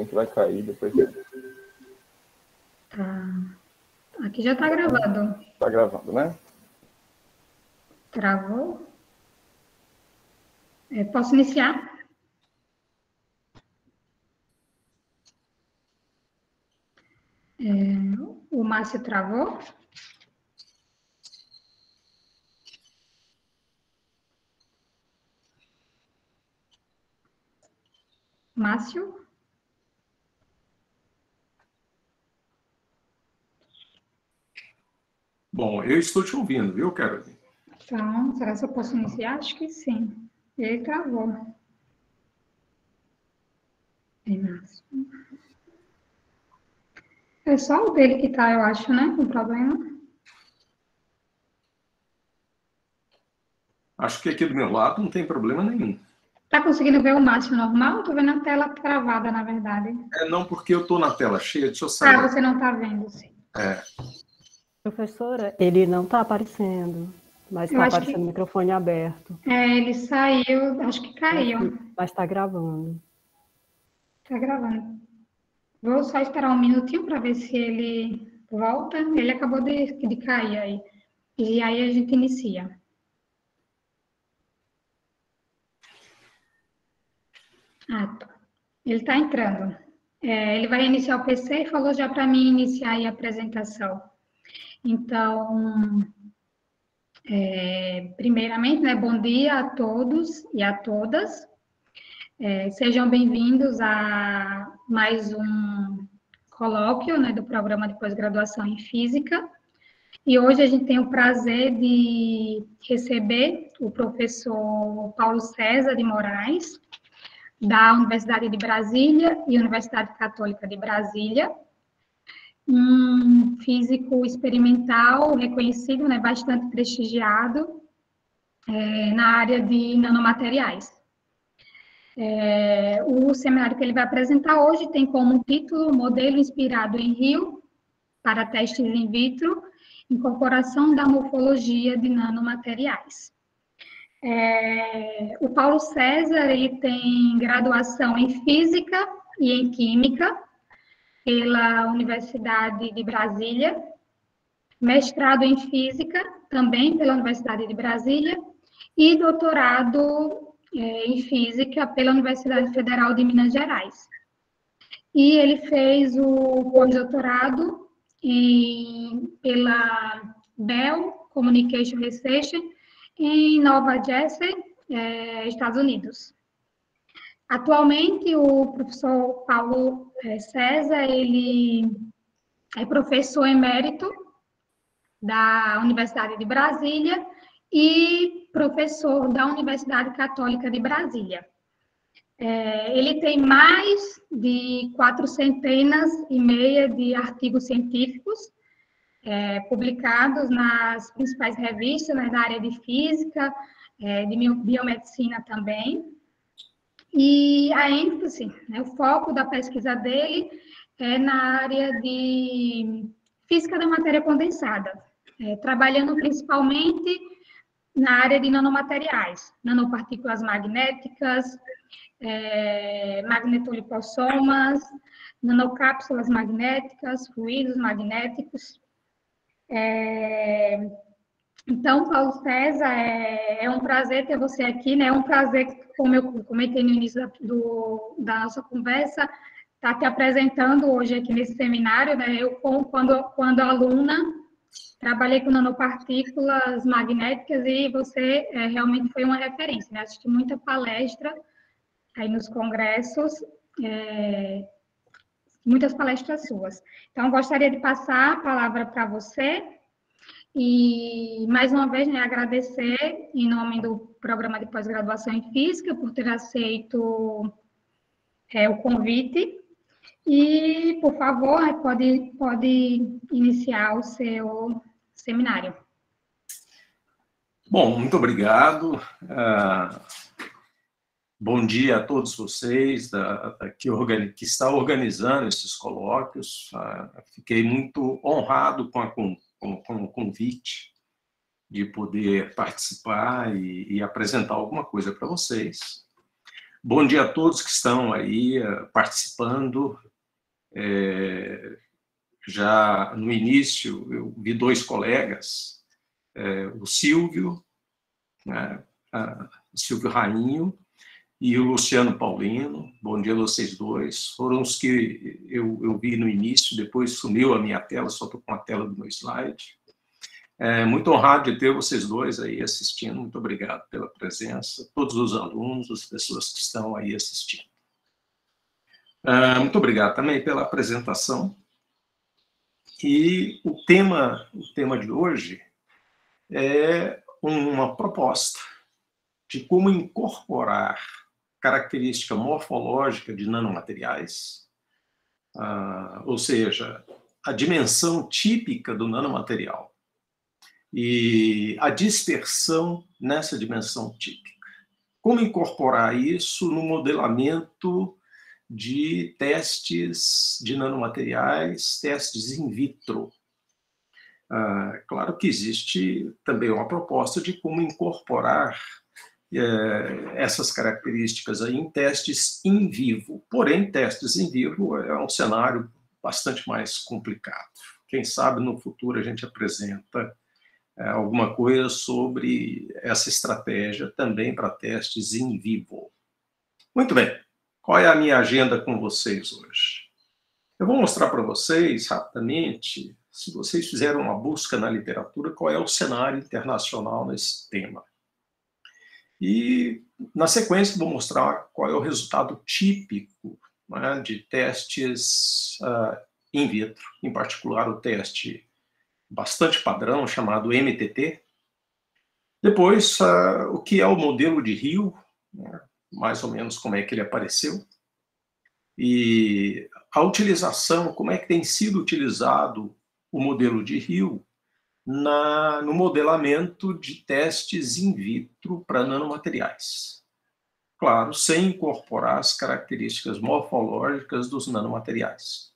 link vai cair depois. Tá. Aqui já está gravado. Está gravando, né? Travou? Posso iniciar? O Márcio travou? Márcio? Bom, eu estou te ouvindo, viu, Carolina? Então, será que eu posso iniciar? Acho que sim. Ele travou. Márcio. É só o dele que tá, eu acho, né? O problema. Acho que aqui do meu lado não tem problema nenhum. Tá conseguindo ver o Márcio normal? Tô vendo a tela travada, na verdade. Não, porque eu estou na tela cheia, deixa eu sair. Você não tá vendo, sim. Professora, ele não está aparecendo, mas está aparecendo o microfone aberto. Ele saiu, acho que caiu. Mas está gravando. Tá gravando. Vou só esperar um minutinho para ver se ele volta. Ele acabou de cair aí. E aí a gente inicia. Tá. Ele está entrando. Ele vai iniciar o PC e falou já para mim iniciar aí a apresentação. Então, primeiramente, né, bom dia a todos e a todas. Sejam bem-vindos a mais um colóquio, né, do programa de pós-graduação em Física. E hoje a gente tem o prazer de receber o professor Paulo César de Moraes, da Universidade de Brasília e Universidade Católica de Brasília, um físico experimental reconhecido, né, bastante prestigiado na área de nanomateriais. O seminário que ele vai apresentar hoje tem como título Modelo inspirado em Rio para testes in vitro, incorporação da morfologia de nanomateriais. O Paulo César ele tem graduação em Física e em Química pela Universidade de Brasília, mestrado em Física também pela Universidade de Brasília e doutorado em Física pela Universidade Federal de Minas Gerais. E ele fez o pós-doutorado pela Bell Communication Research em Nova Jersey, Estados Unidos. Atualmente, o professor Paulo César, ele é professor emérito da Universidade de Brasília e professor da Universidade Católica de Brasília. Ele tem mais de 400 de artigos científicos publicados nas principais revistas, né, na área de física, de biomedicina também. E a ênfase, né, o foco da pesquisa dele é na área de física da matéria condensada, trabalhando principalmente na área de nanomateriais, nanopartículas magnéticas, magnetolipossomas, nanocápsulas magnéticas, fluidos magnéticos. Então, Paulo César, é um prazer ter você aqui, né? É um prazer, como eu comentei no início da nossa conversa, estar te apresentando hoje aqui nesse seminário, né? Eu, quando aluna, trabalhei com nanopartículas magnéticas e você realmente foi uma referência, né? Assisti muita palestra aí nos congressos, muitas palestras suas. Então, gostaria de passar a palavra para você e, mais uma vez, né, agradecer em nome do Programa de Pós-Graduação em Física por ter aceito o convite. E, por favor, pode iniciar o seu seminário. Bom, muito obrigado. Bom dia a todos vocês que está organizando esses colóquios. Fiquei muito honrado com o convite de poder participar e apresentar alguma coisa para vocês. Bom dia a todos que estão aí participando. Já no início, eu vi dois colegas, o Silvio, né, o Silvio Rainho e o Luciano Paulino. Bom dia a vocês dois. Foram os que eu vi no início, depois sumiu a minha tela, só estou com a tela do meu slide. Muito honrado de ter vocês dois aí assistindo. Muito obrigado pela presença, todos os alunos, as pessoas que estão aí assistindo. Muito obrigado também pela apresentação. E o tema de hoje é uma proposta de como incorporar característica morfológica de nanomateriais, ou seja, a dimensão típica do nanomaterial e a dispersão nessa dimensão típica. Como incorporar isso no modelamento de testes de nanomateriais, testes in vitro. Claro que existe também uma proposta de como incorporar essas características aí em testes in vivo. Porém, testes in vivo é um cenário bastante mais complicado. Quem sabe no futuro a gente apresenta alguma coisa sobre essa estratégia também para testes in vivo. Muito bem. Qual é a minha agenda com vocês hoje? Eu vou mostrar para vocês, rapidamente, se vocês fizeram uma busca na literatura, qual é o cenário internacional nesse tema. E, na sequência, vou mostrar qual é o resultado típico, né, de testes in vitro, em particular o teste bastante padrão, chamado MTT. Depois, o que é o modelo de Rio, né, mais ou menos como é que ele apareceu, e a utilização, como é que tem sido utilizado o modelo de Rio no modelamento de testes in vitro para nanomateriais. Claro, sem incorporar as características morfológicas dos nanomateriais.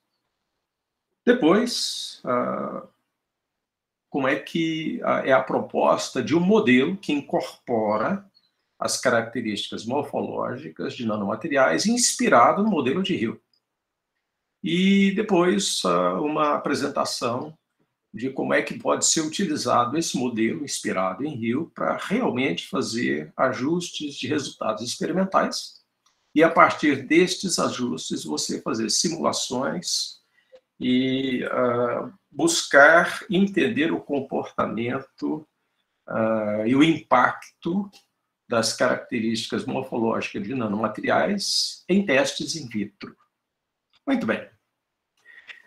Depois, como é que é a proposta de um modelo que incorpora as características morfológicas de nanomateriais inspirado no modelo de Rio. E depois uma apresentação de como é que pode ser utilizado esse modelo inspirado em Rio para realmente fazer ajustes de resultados experimentais e, a partir destes ajustes, você fazer simulações e buscar entender o comportamento e o impacto das características morfológicas de nanomateriais em testes in vitro. Muito bem.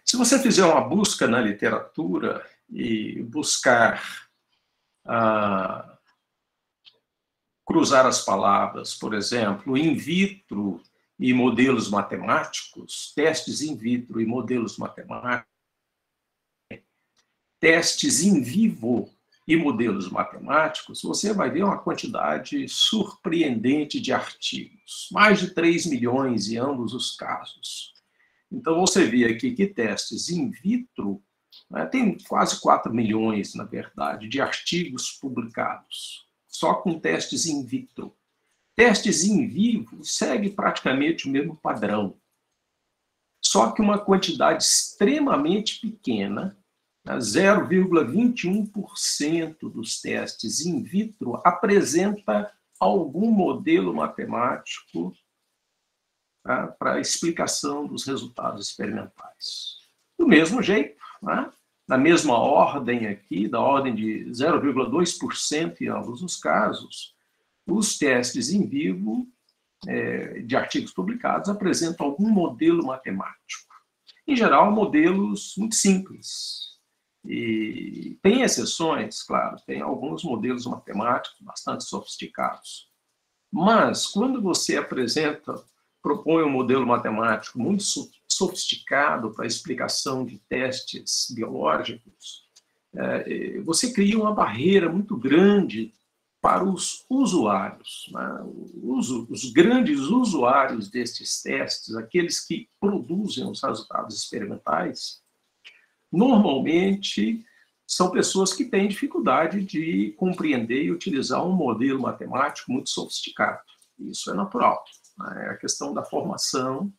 Se você fizer uma busca na literatura e buscar cruzar as palavras, por exemplo, in vitro e modelos matemáticos, testes in vitro e modelos matemáticos, testes in vivo e modelos matemáticos, você vai ver uma quantidade surpreendente de artigos, mais de 3 milhões em ambos os casos. Então, você vê aqui que testes in vitro, né, tem quase 4 milhões, na verdade, de artigos publicados, só com testes in vitro. Testes in vivo segue praticamente o mesmo padrão, só que uma quantidade extremamente pequena, 0,21% dos testes in vitro apresenta algum modelo matemático para a explicação dos resultados experimentais. Do mesmo jeito, na mesma ordem aqui, da ordem de 0,2% em ambos os casos, os testes in vivo de artigos publicados apresentam algum modelo matemático. Em geral, modelos muito simples. E tem exceções, claro, tem alguns modelos matemáticos bastante sofisticados. Mas, quando você propõe um modelo matemático muito sofisticado para a explicação de testes biológicos, você cria uma barreira muito grande para os usuários, né? Os grandes usuários destes testes, aqueles que produzem os resultados experimentais, normalmente são pessoas que têm dificuldade de compreender e utilizar um modelo matemático muito sofisticado. Isso é natural. né? É a questão da formação,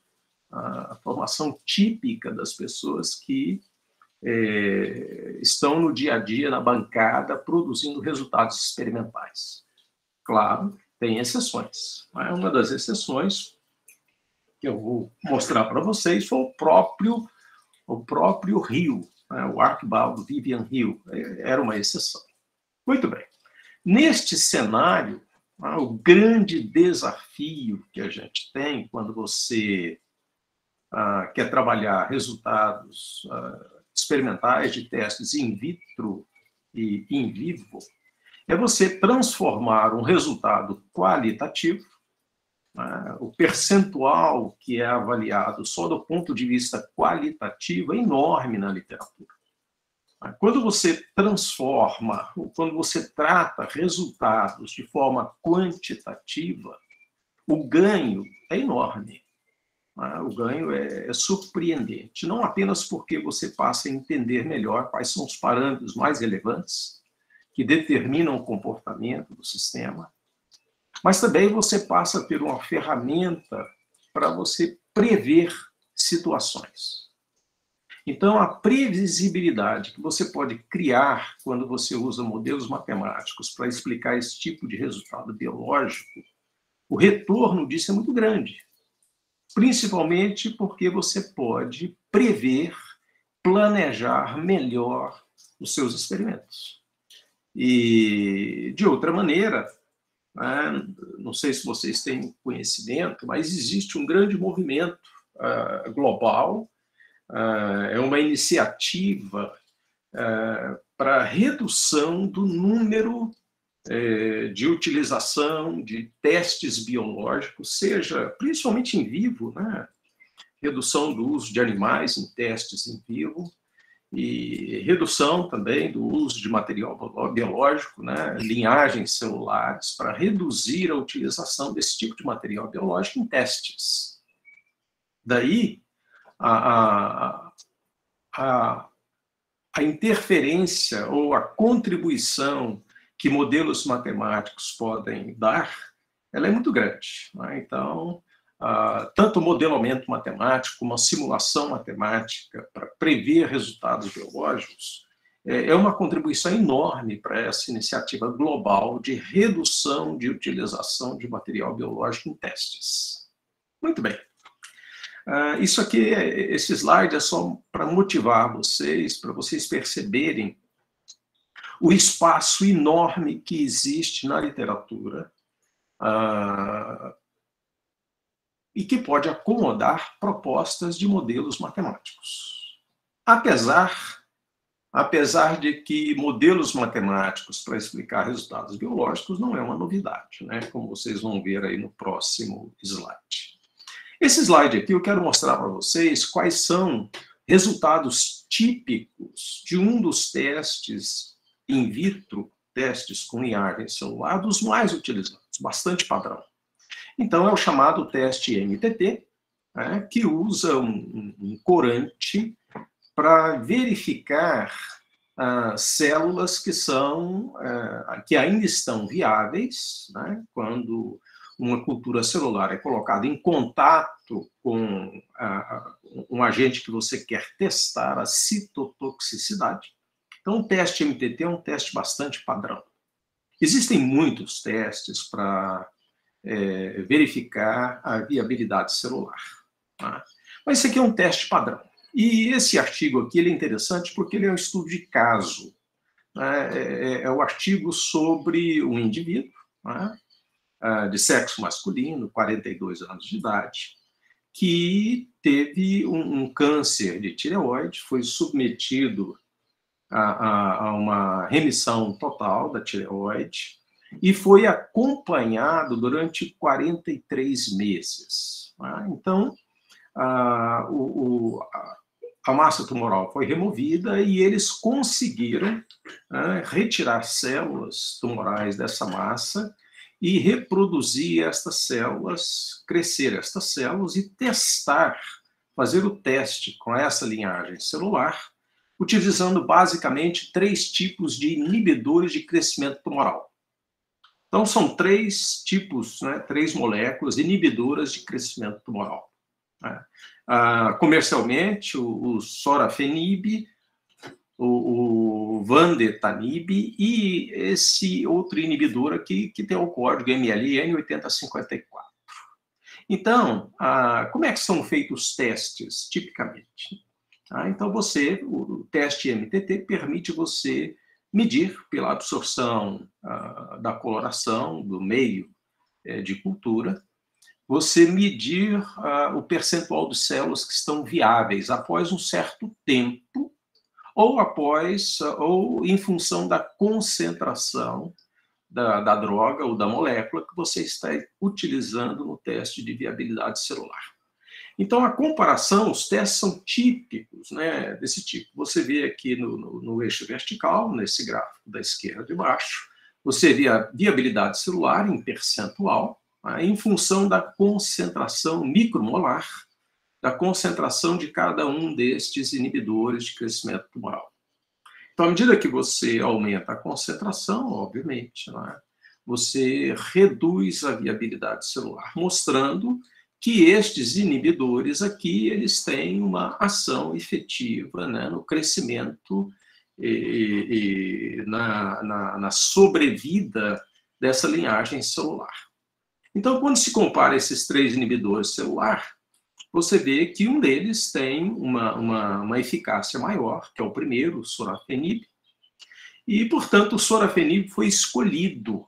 a formação típica das pessoas que estão no dia a dia, na bancada, produzindo resultados experimentais. Claro, tem exceções. Mas uma das exceções que eu vou mostrar para vocês foi o próprio Hill, né? O Archibald Vivian Hill, era uma exceção. Muito bem. Neste cenário, o grande desafio que a gente tem quando você quer trabalhar resultados experimentais de testes in vitro e in vivo é você transformar um resultado qualitativo, né? O percentual que é avaliado só do ponto de vista qualitativo é enorme na literatura. Quando você transforma, quando você trata resultados de forma quantitativa, o ganho é enorme. O ganho é surpreendente, não apenas porque você passa a entender melhor quais são os parâmetros mais relevantes que determinam o comportamento do sistema, mas também você passa a ter uma ferramenta para você prever situações. Então, a previsibilidade que você pode criar quando você usa modelos matemáticos para explicar esse tipo de resultado biológico, o retorno disso é muito grande. Principalmente porque você pode prever, planejar melhor os seus experimentos. E, de outra maneira, não sei se vocês têm conhecimento, mas existe um grande movimento global, é uma iniciativa para redução do número de utilização de testes biológicos, seja principalmente em vivo, né? Redução do uso de animais em testes em vivo e redução também do uso de material biológico, né? Linhagens celulares, para reduzir a utilização desse tipo de material biológico em testes. Daí, a interferência ou a contribuição que modelos matemáticos podem dar, ela é muito grande, né? Então, tanto o modelamento matemático como a simulação matemática para prever resultados biológicos é uma contribuição enorme para essa iniciativa global de redução de utilização de material biológico em testes. Muito bem. Isso aqui, esse slide é só para motivar vocês, para vocês perceberem o espaço enorme que existe na literatura e que pode acomodar propostas de modelos matemáticos. Apesar de que modelos matemáticos para explicar resultados biológicos não é uma novidade, né? Como vocês vão ver aí no próximo slide. Esse slide aqui eu quero mostrar para vocês quais são resultados típicos de um dos testes in vitro, testes com linhagem celular, dos mais utilizados, bastante padrão. Então, é o chamado teste MTT, né, que usa um corante para verificar células que ainda estão viáveis, né, quando uma cultura celular é colocada em contato com um agente que você quer testar, a citotoxicidade. Então, o teste MTT é um teste bastante padrão. Existem muitos testes para verificar a viabilidade celular, tá? Mas esse aqui é um teste padrão. E esse artigo aqui ele é interessante porque ele é um estudo de caso, né? É um artigo sobre um indivíduo, né, de sexo masculino, 42 anos de idade, que teve um câncer de tireoide, foi submetido a uma remissão total da tireoide e foi acompanhado durante 43 meses. Né? Então, a massa tumoral foi removida e eles conseguiram retirar células tumorais dessa massa e reproduzir estas células, crescer estas células e testar, fazer o teste com essa linhagem celular, utilizando basicamente 3 tipos de inibidores de crescimento tumoral. Então, são 3 tipos, né, 3 moléculas inibidoras de crescimento tumoral. Né? Comercialmente, o sorafenib, o vandetanib e esse outro inibidor aqui, que tem o código MLN 8054. Então, como é que são feitos os testes, tipicamente? Então, o teste MTT permite você medir pela absorção da coloração do meio de cultura, você medir o percentual de células que estão viáveis após um certo tempo, ou em função da concentração da droga ou da molécula que você está utilizando no teste de viabilidade celular. Então, a comparação, os testes são típicos, né, desse tipo. Você vê aqui no eixo vertical, nesse gráfico da esquerda de baixo, você vê a viabilidade celular em percentual, em função da concentração micromolar, da concentração de cada um destes inibidores de crescimento tumoral. Então, à medida que você aumenta a concentração, obviamente, né, você reduz a viabilidade celular, mostrando que estes inibidores aqui, eles têm uma ação efetiva, né, no crescimento e na sobrevida dessa linhagem celular. Então, quando se compara esses 3 inibidores celulares, você vê que um deles tem uma eficácia maior, que é o primeiro, o sorafenib, e, portanto, o sorafenib foi escolhido.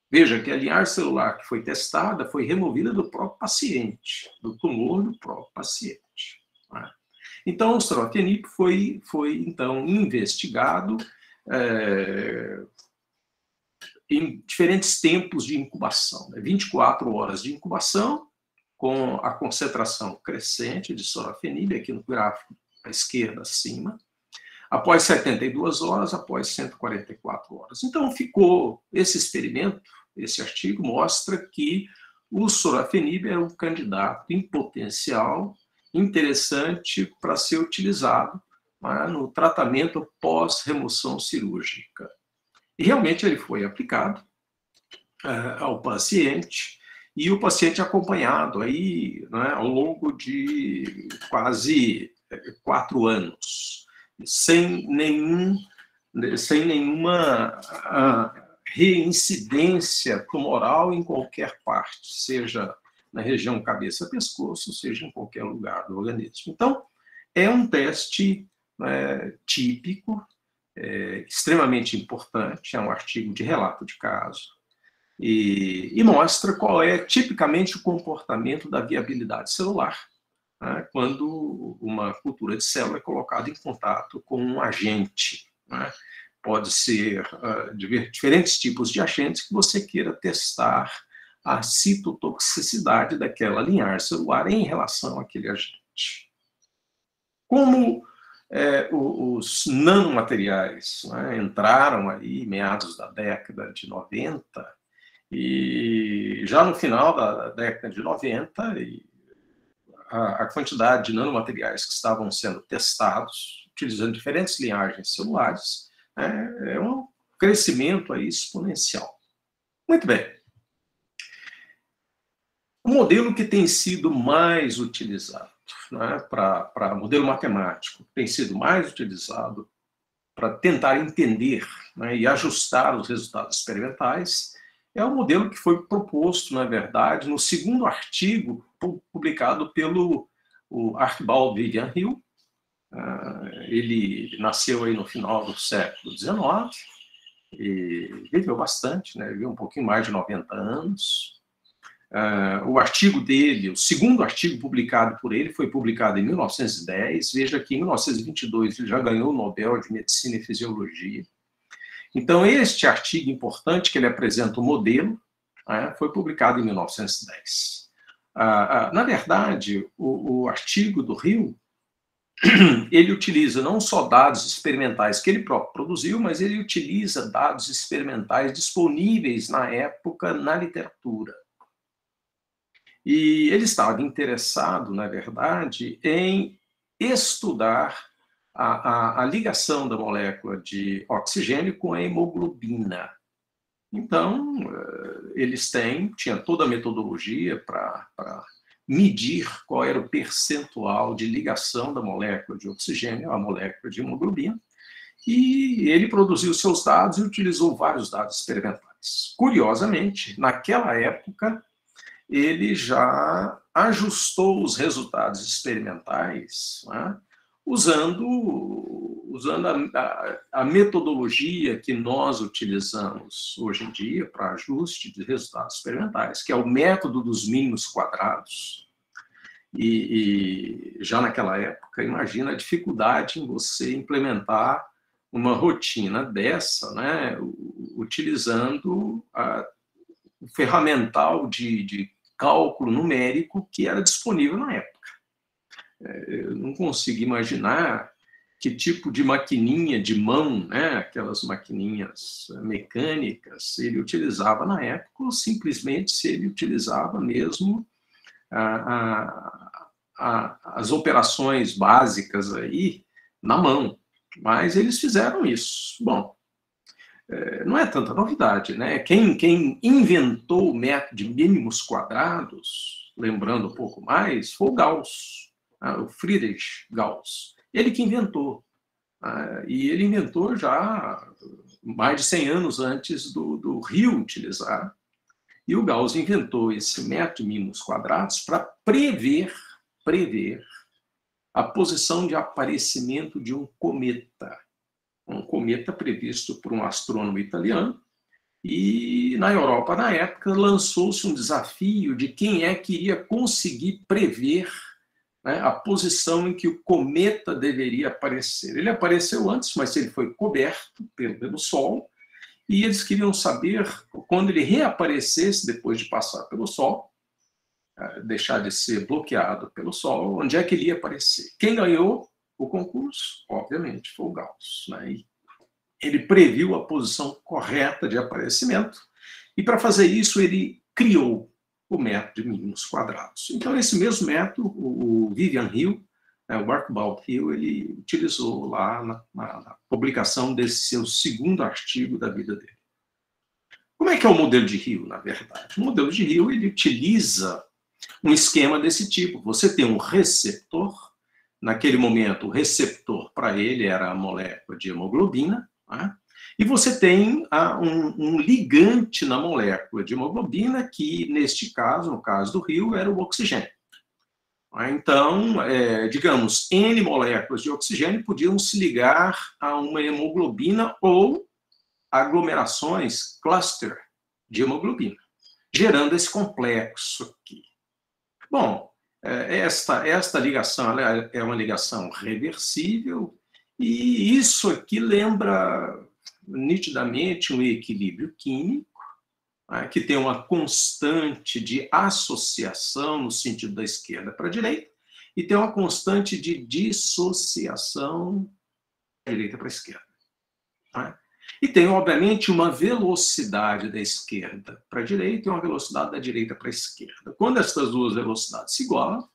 Veja que a linhagem celular que foi testada foi removida do próprio paciente, do tumor do próprio paciente. Então, o sorafenib foi então, investigado em diferentes tempos de incubação. 24 horas de incubação, com a concentração crescente de sorafenib, aqui no gráfico à esquerda acima, após 72 horas, após 144 horas. Então, esse experimento, esse artigo, mostra que o sorafenib é um candidato em potencial interessante para ser utilizado, né, no tratamento pós-remoção cirúrgica. E realmente ele foi aplicado ao paciente, e o paciente acompanhado aí, né, ao longo de quase 4 anos, sem nenhuma reincidência tumoral em qualquer parte, seja na região cabeça-pescoço, seja em qualquer lugar do organismo. Então, é um teste típico, extremamente importante, é um artigo de relato de caso, e mostra qual é tipicamente o comportamento da viabilidade celular, né, quando uma cultura de célula é colocada em contato com um agente. Né? Pode ser diferentes tipos de agentes que você queira testar a citotoxicidade daquela linhagem celular em relação àquele agente. Como os nanomateriais, né, entraram aí meados da década de 90, e já no final da década de 90, a quantidade de nanomateriais que estavam sendo testados, utilizando diferentes linhagens celulares, é um crescimento aí exponencial. Muito bem. O modelo que tem sido mais utilizado, né, para modelo matemático, tem sido mais utilizado para tentar entender, né, e ajustar os resultados experimentais, é o modelo que foi proposto, na verdade, no segundo artigo publicado pelo Archibald Vivian Hill. Ele nasceu aí no final do século XIX e viveu bastante, né, viveu um pouquinho mais de 90 anos. O artigo dele, o segundo artigo publicado por ele, foi publicado em 1910. Veja que em 1922 ele já ganhou o Nobel de Medicina e Fisiologia. Então, este artigo importante, que ele apresenta o modelo, foi publicado em 1910. Na verdade, o artigo do Hill, ele utiliza não só dados experimentais que ele próprio produziu, mas ele utiliza dados experimentais disponíveis na época na literatura. E ele estava interessado, na verdade, em estudar a ligação da molécula de oxigênio com a hemoglobina. Então, eles tinha toda a metodologia para medir qual era o percentual de ligação da molécula de oxigênio à molécula de hemoglobina, e ele produziu seus dados e utilizou vários dados experimentais. Curiosamente, naquela época, ele já ajustou os resultados experimentais, né, usando a metodologia que nós utilizamos hoje em dia para ajuste de resultados experimentais, que é o método dos mínimos quadrados. E já naquela época, imagina a dificuldade em você implementar uma rotina dessa, né, utilizando o ferramental de cálculo numérico que era disponível na época. Eu não consigo imaginar que tipo de maquininha de mão, né, aquelas maquininhas mecânicas, ele utilizava na época, ou simplesmente se ele utilizava mesmo as operações básicas aí na mão. Mas eles fizeram isso. Bom, não é tanta novidade, né? Quem inventou o método de mínimos quadrados, lembrando um pouco mais, foi o Gauss, o Friedrich Gauss. Ele que inventou. E ele inventou já mais de 100 anos antes do Rio utilizar. E o Gauss inventou esse método de mínimos quadrados para prever a posição de aparecimento de um cometa previsto por um astrônomo italiano, e na Europa, na época, lançou-se um desafio de quem é que iria conseguir prever, né, a posição em que o cometa deveria aparecer. Ele apareceu antes, mas ele foi coberto pelo Sol, e eles queriam saber, quando ele reaparecesse depois de passar pelo Sol, deixar de ser bloqueado pelo Sol, onde é que ele ia aparecer. Quem ganhou o concurso, obviamente, foi o Gauss, né? E ele previu a posição correta de aparecimento, e para fazer isso ele criou o método de mínimos quadrados. Então, esse mesmo método, o Vivian Hill, o Archibald Hill, ele utilizou lá na publicação desse seu segundo artigo da vida dele. Como é que é o modelo de Hill, na verdade? O modelo de Hill, ele utiliza um esquema desse tipo. Você tem um receptor. Naquele momento, o receptor para ele era a molécula de hemoglobina, né? E você tem um ligante na molécula de hemoglobina, que, neste caso, no caso do Rio, era o oxigênio. Então, digamos, N moléculas de oxigênio podiam se ligar a uma hemoglobina ou aglomerações, cluster de hemoglobina, gerando esse complexo aqui. Bom, esta ligação é uma ligação reversível, e isso aqui lembra nitidamente um equilíbrio químico, né, que tem uma constante de associação no sentido da esquerda para a direita, e tem uma constante de dissociação da direita para a esquerda. Né? E tem, obviamente, uma velocidade da esquerda para a direita e uma velocidade da direita para a esquerda. Quando essas duas velocidades se igualam,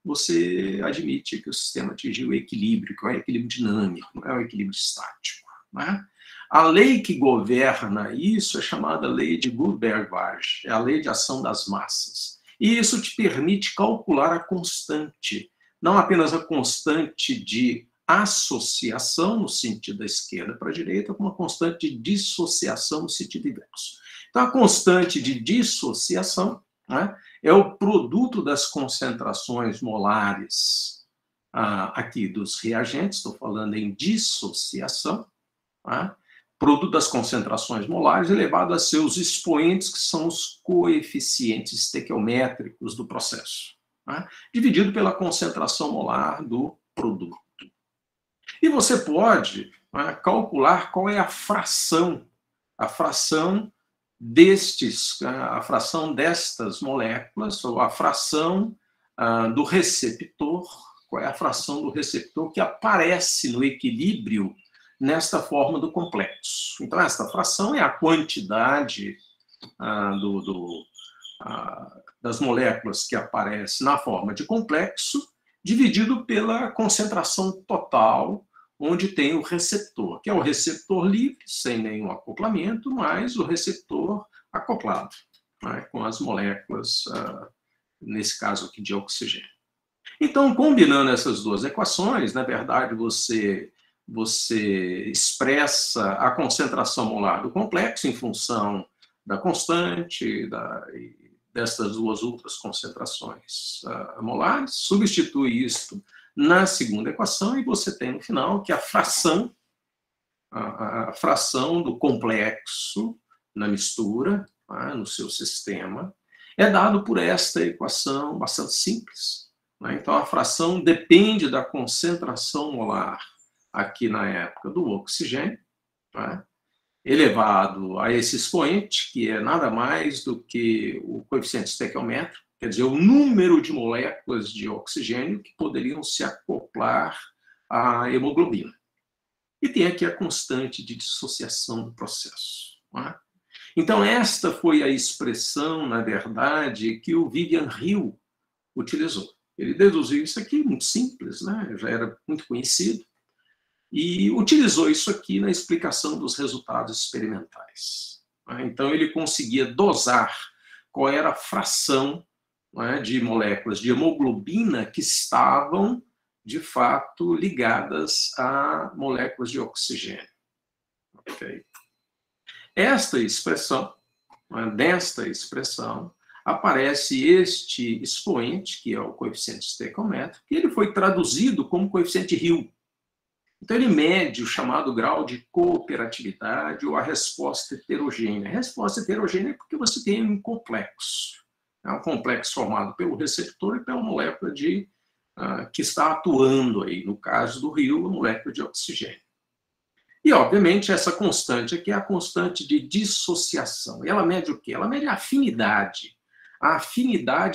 você admite que o sistema atingiu o equilíbrio, que é um equilíbrio dinâmico, não é um equilíbrio estático. Né? A lei que governa isso é chamada lei de Gutenberg-Varge, é a lei de ação das massas. E isso te permite calcular a constante, não apenas a constante de associação no sentido da esquerda para a direita, com uma constante de dissociação no sentido inverso. Então, a constante de dissociação, né, é o produto das concentrações molares aqui dos reagentes, estou falando em dissociação, né, produto das concentrações molares elevado a seus expoentes, que são os coeficientes estequiométricos do processo, né, dividido pela concentração molar do produto. E você pode, né, calcular qual é a fração destas moléculas, ou a fração do receptor, qual é a fração do receptor que aparece no equilíbrio nesta forma do complexo. Então, esta fração é a quantidade das moléculas que aparecem na forma de complexo, dividido pela concentração total, onde tem o receptor, que é o receptor livre, sem nenhum acoplamento, mas o receptor acoplado, né, com as moléculas, nesse caso aqui, de oxigênio. Então, combinando essas duas equações, na verdade, você expressa a concentração molar do complexo em função da constante, dessas duas outras concentrações molares, substitui isto na segunda equação e você tem no final que a fração do complexo na mistura, no seu sistema, é dado por esta equação bastante simples. Então, a fração depende da concentração molar aqui na época do oxigênio, elevado a esse expoente, que é nada mais do que o coeficiente estequiométrico, quer dizer, o número de moléculas de oxigênio que poderiam se acoplar à hemoglobina. E tem aqui a constante de dissociação do processo. Então, esta foi a expressão, na verdade, que o Vivian Hill utilizou. Ele deduziu isso aqui, muito simples, já era muito conhecido, e utilizou isso aqui na explicação dos resultados experimentais. Então, ele conseguia dosar qual era a fração de moléculas de hemoglobina que estavam, de fato, ligadas a moléculas de oxigênio. Okay? Desta expressão, aparece este expoente, que é o coeficiente estequiométrico, e ele foi traduzido como coeficiente Hill. Então, ele mede o chamado grau de cooperatividade ou a resposta heterogênea. A resposta heterogênea é porque você tem um complexo. Um complexo formado pelo receptor e pela molécula que está atuando aí, no caso do Hill, a molécula de oxigênio. E, obviamente, essa constante aqui é a constante de dissociação. E ela mede o quê? Ela mede a afinidade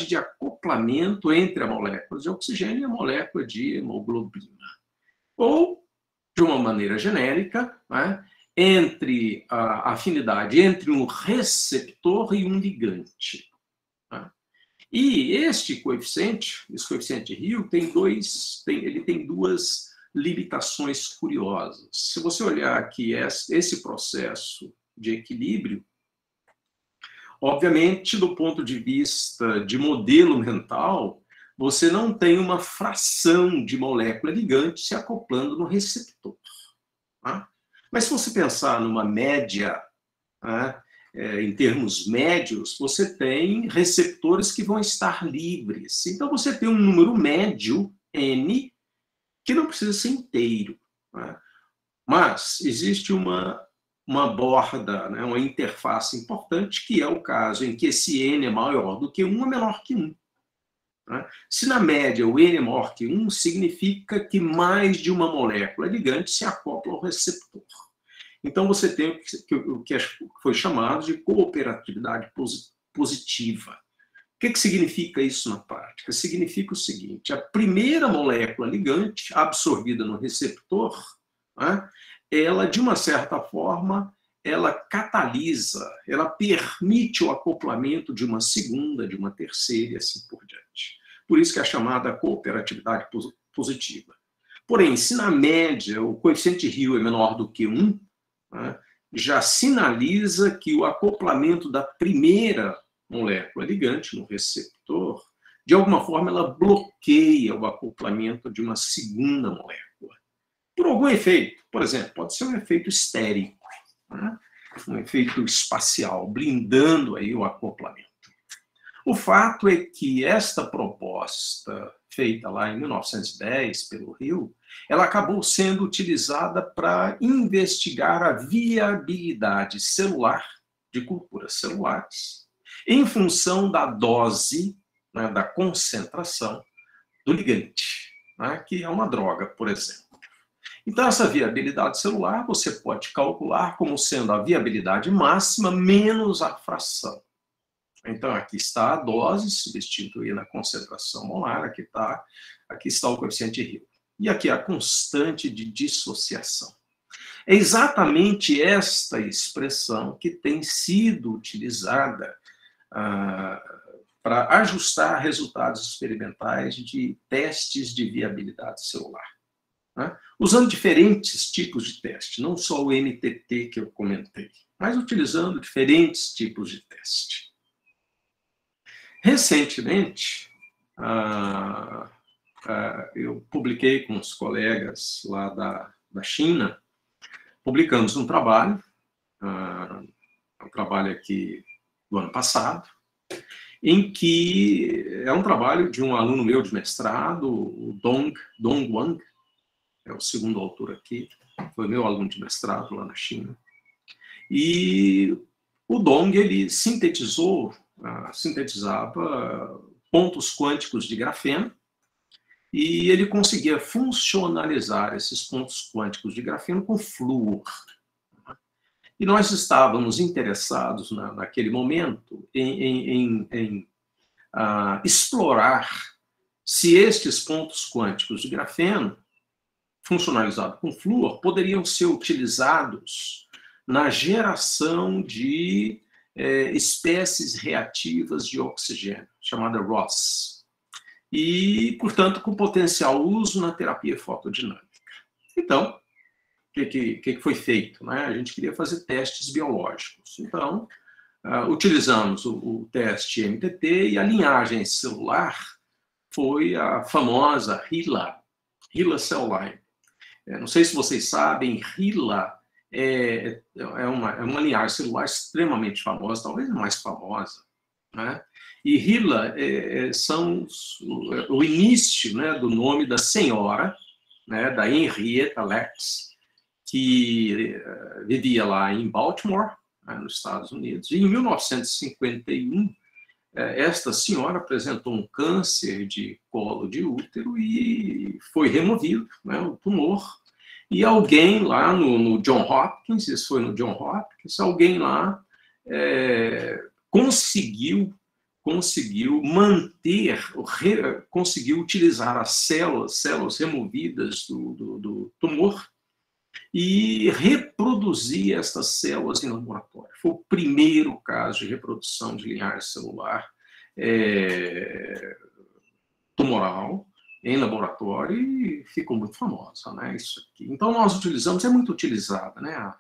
de acoplamento entre a molécula de oxigênio e a molécula de hemoglobina. Ou, de uma maneira genérica, entre a afinidade entre um receptor e um ligante. E esse coeficiente Hill, ele tem duas limitações curiosas. Se você olhar aqui esse processo de equilíbrio, obviamente, do ponto de vista de modelo mental, você não tem uma fração de molécula ligante se acoplando no receptor. Mas se você pensar numa média, em termos médios, você tem receptores que vão estar livres. Então, você tem um número médio, N, que não precisa ser inteiro. Mas existe uma borda, uma interface importante, que é o caso em que esse N é maior do que 1 ou menor que 1. Se na média o N é maior que 1, significa que mais de uma molécula ligante se acopla ao receptor. Então, você tem o que foi chamado de cooperatividade positiva. O que significa isso na prática? Significa o seguinte: a primeira molécula ligante absorvida no receptor, ela, de uma certa forma, ela catalisa, ela permite o acoplamento de uma segunda, de uma terceira e assim por diante. Por isso que é chamada cooperatividade positiva. Porém, se na média o coeficiente Hill é menor do que 1, já sinaliza que o acoplamento da primeira molécula ligante no receptor, de alguma forma, ela bloqueia o acoplamento de uma segunda molécula. Por algum efeito, por exemplo, pode ser um efeito estérico, um efeito espacial, blindando aí o acoplamento. O fato é que esta proposta, feita lá em 1910 pelo Hill, ela acabou sendo utilizada para investigar a viabilidade celular de culturas celulares em função da dose, da concentração do ligante, que é uma droga, por exemplo. Então, essa viabilidade celular você pode calcular como sendo a viabilidade máxima menos a fração. Então, aqui está a dose substituída na concentração molar, aqui está o coeficiente Hill. E aqui a constante de dissociação. É exatamente esta expressão que tem sido utilizada para ajustar resultados experimentais de testes de viabilidade celular. né, usando diferentes tipos de teste, não só o MTT que eu comentei, mas utilizando diferentes tipos de teste. Recentemente, eu publiquei com os colegas lá da China, publicamos um trabalho, um trabalho aqui do ano passado, em que é um trabalho de um aluno meu de mestrado, o Dong Wang, é o segundo autor aqui, foi meu aluno de mestrado lá na China. E o Dong, ele sintetizava pontos quânticos de grafeno, e ele conseguia funcionalizar esses pontos quânticos de grafeno com flúor. E nós estávamos interessados, naquele momento, em explorar se estes pontos quânticos de grafeno, funcionalizados com flúor, poderiam ser utilizados na geração de espécies reativas de oxigênio, chamada ROS, e, portanto, com potencial uso na terapia fotodinâmica. Então, o que foi feito, né? A gente queria fazer testes biológicos. Então, utilizamos o teste MTT, e a linhagem celular foi a famosa HeLa Cell Line. Não sei se vocês sabem, HeLa é uma linhagem celular extremamente famosa, talvez a mais famosa, né? E HeLa são o início, né, do nome da senhora, né, da Henrietta Lacks, que vivia lá em Baltimore, né, nos Estados Unidos. E em 1951, esta senhora apresentou um câncer de colo de útero e foi removido, né, o tumor. E alguém lá no John Hopkins, isso foi no John Hopkins, alguém lá conseguiu manter, conseguiu utilizar as células removidas do tumor e reproduzir estas células em laboratório. Foi o primeiro caso de reprodução de linhagem celular tumoral em laboratório e ficou muito famosa, né, isso aqui. Então, nós utilizamos, é muito utilizada, né,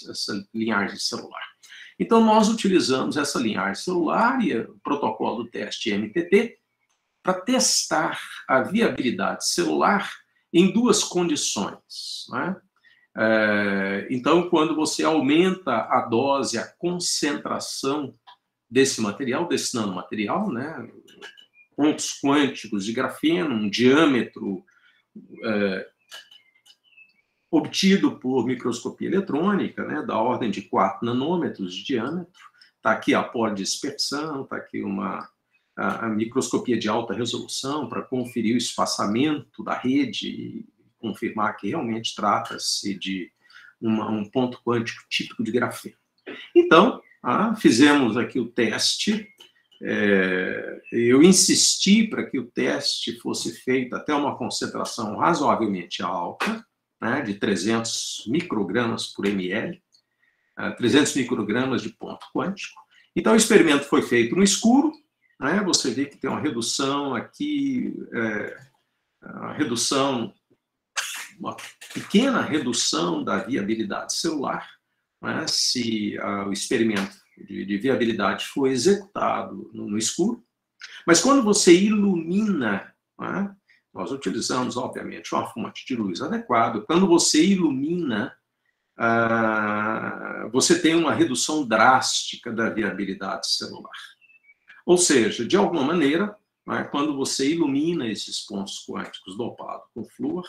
essa linhagem celular. Então, nós utilizamos essa linhagem celular e o protocolo do teste MTT para testar a viabilidade celular em duas condições, né? Então, quando você aumenta a dose, a concentração desse material, desse nanomaterial, né, pontos quânticos de grafeno, um diâmetro obtido por microscopia eletrônica, né, da ordem de 4 nanômetros de diâmetro. Está aqui a polidispersão, está aqui a microscopia de alta resolução para conferir o espaçamento da rede e confirmar que realmente trata-se de um ponto quântico típico de grafeno. Então, fizemos aqui o teste. Eu insisti para que o teste fosse feito até uma concentração razoavelmente alta, né, de 300 microgramas por ml, 300 microgramas de ponto quântico. Então, o experimento foi feito no escuro, né, você vê que tem uma redução aqui, uma pequena redução da viabilidade celular, né, se o experimento de viabilidade foi executado no escuro. Mas quando você ilumina, né, nós utilizamos, obviamente, uma fonte de luz adequada. Quando você ilumina, você tem uma redução drástica da viabilidade celular. Ou seja, de alguma maneira, né, quando você ilumina esses pontos quânticos dopados com flúor,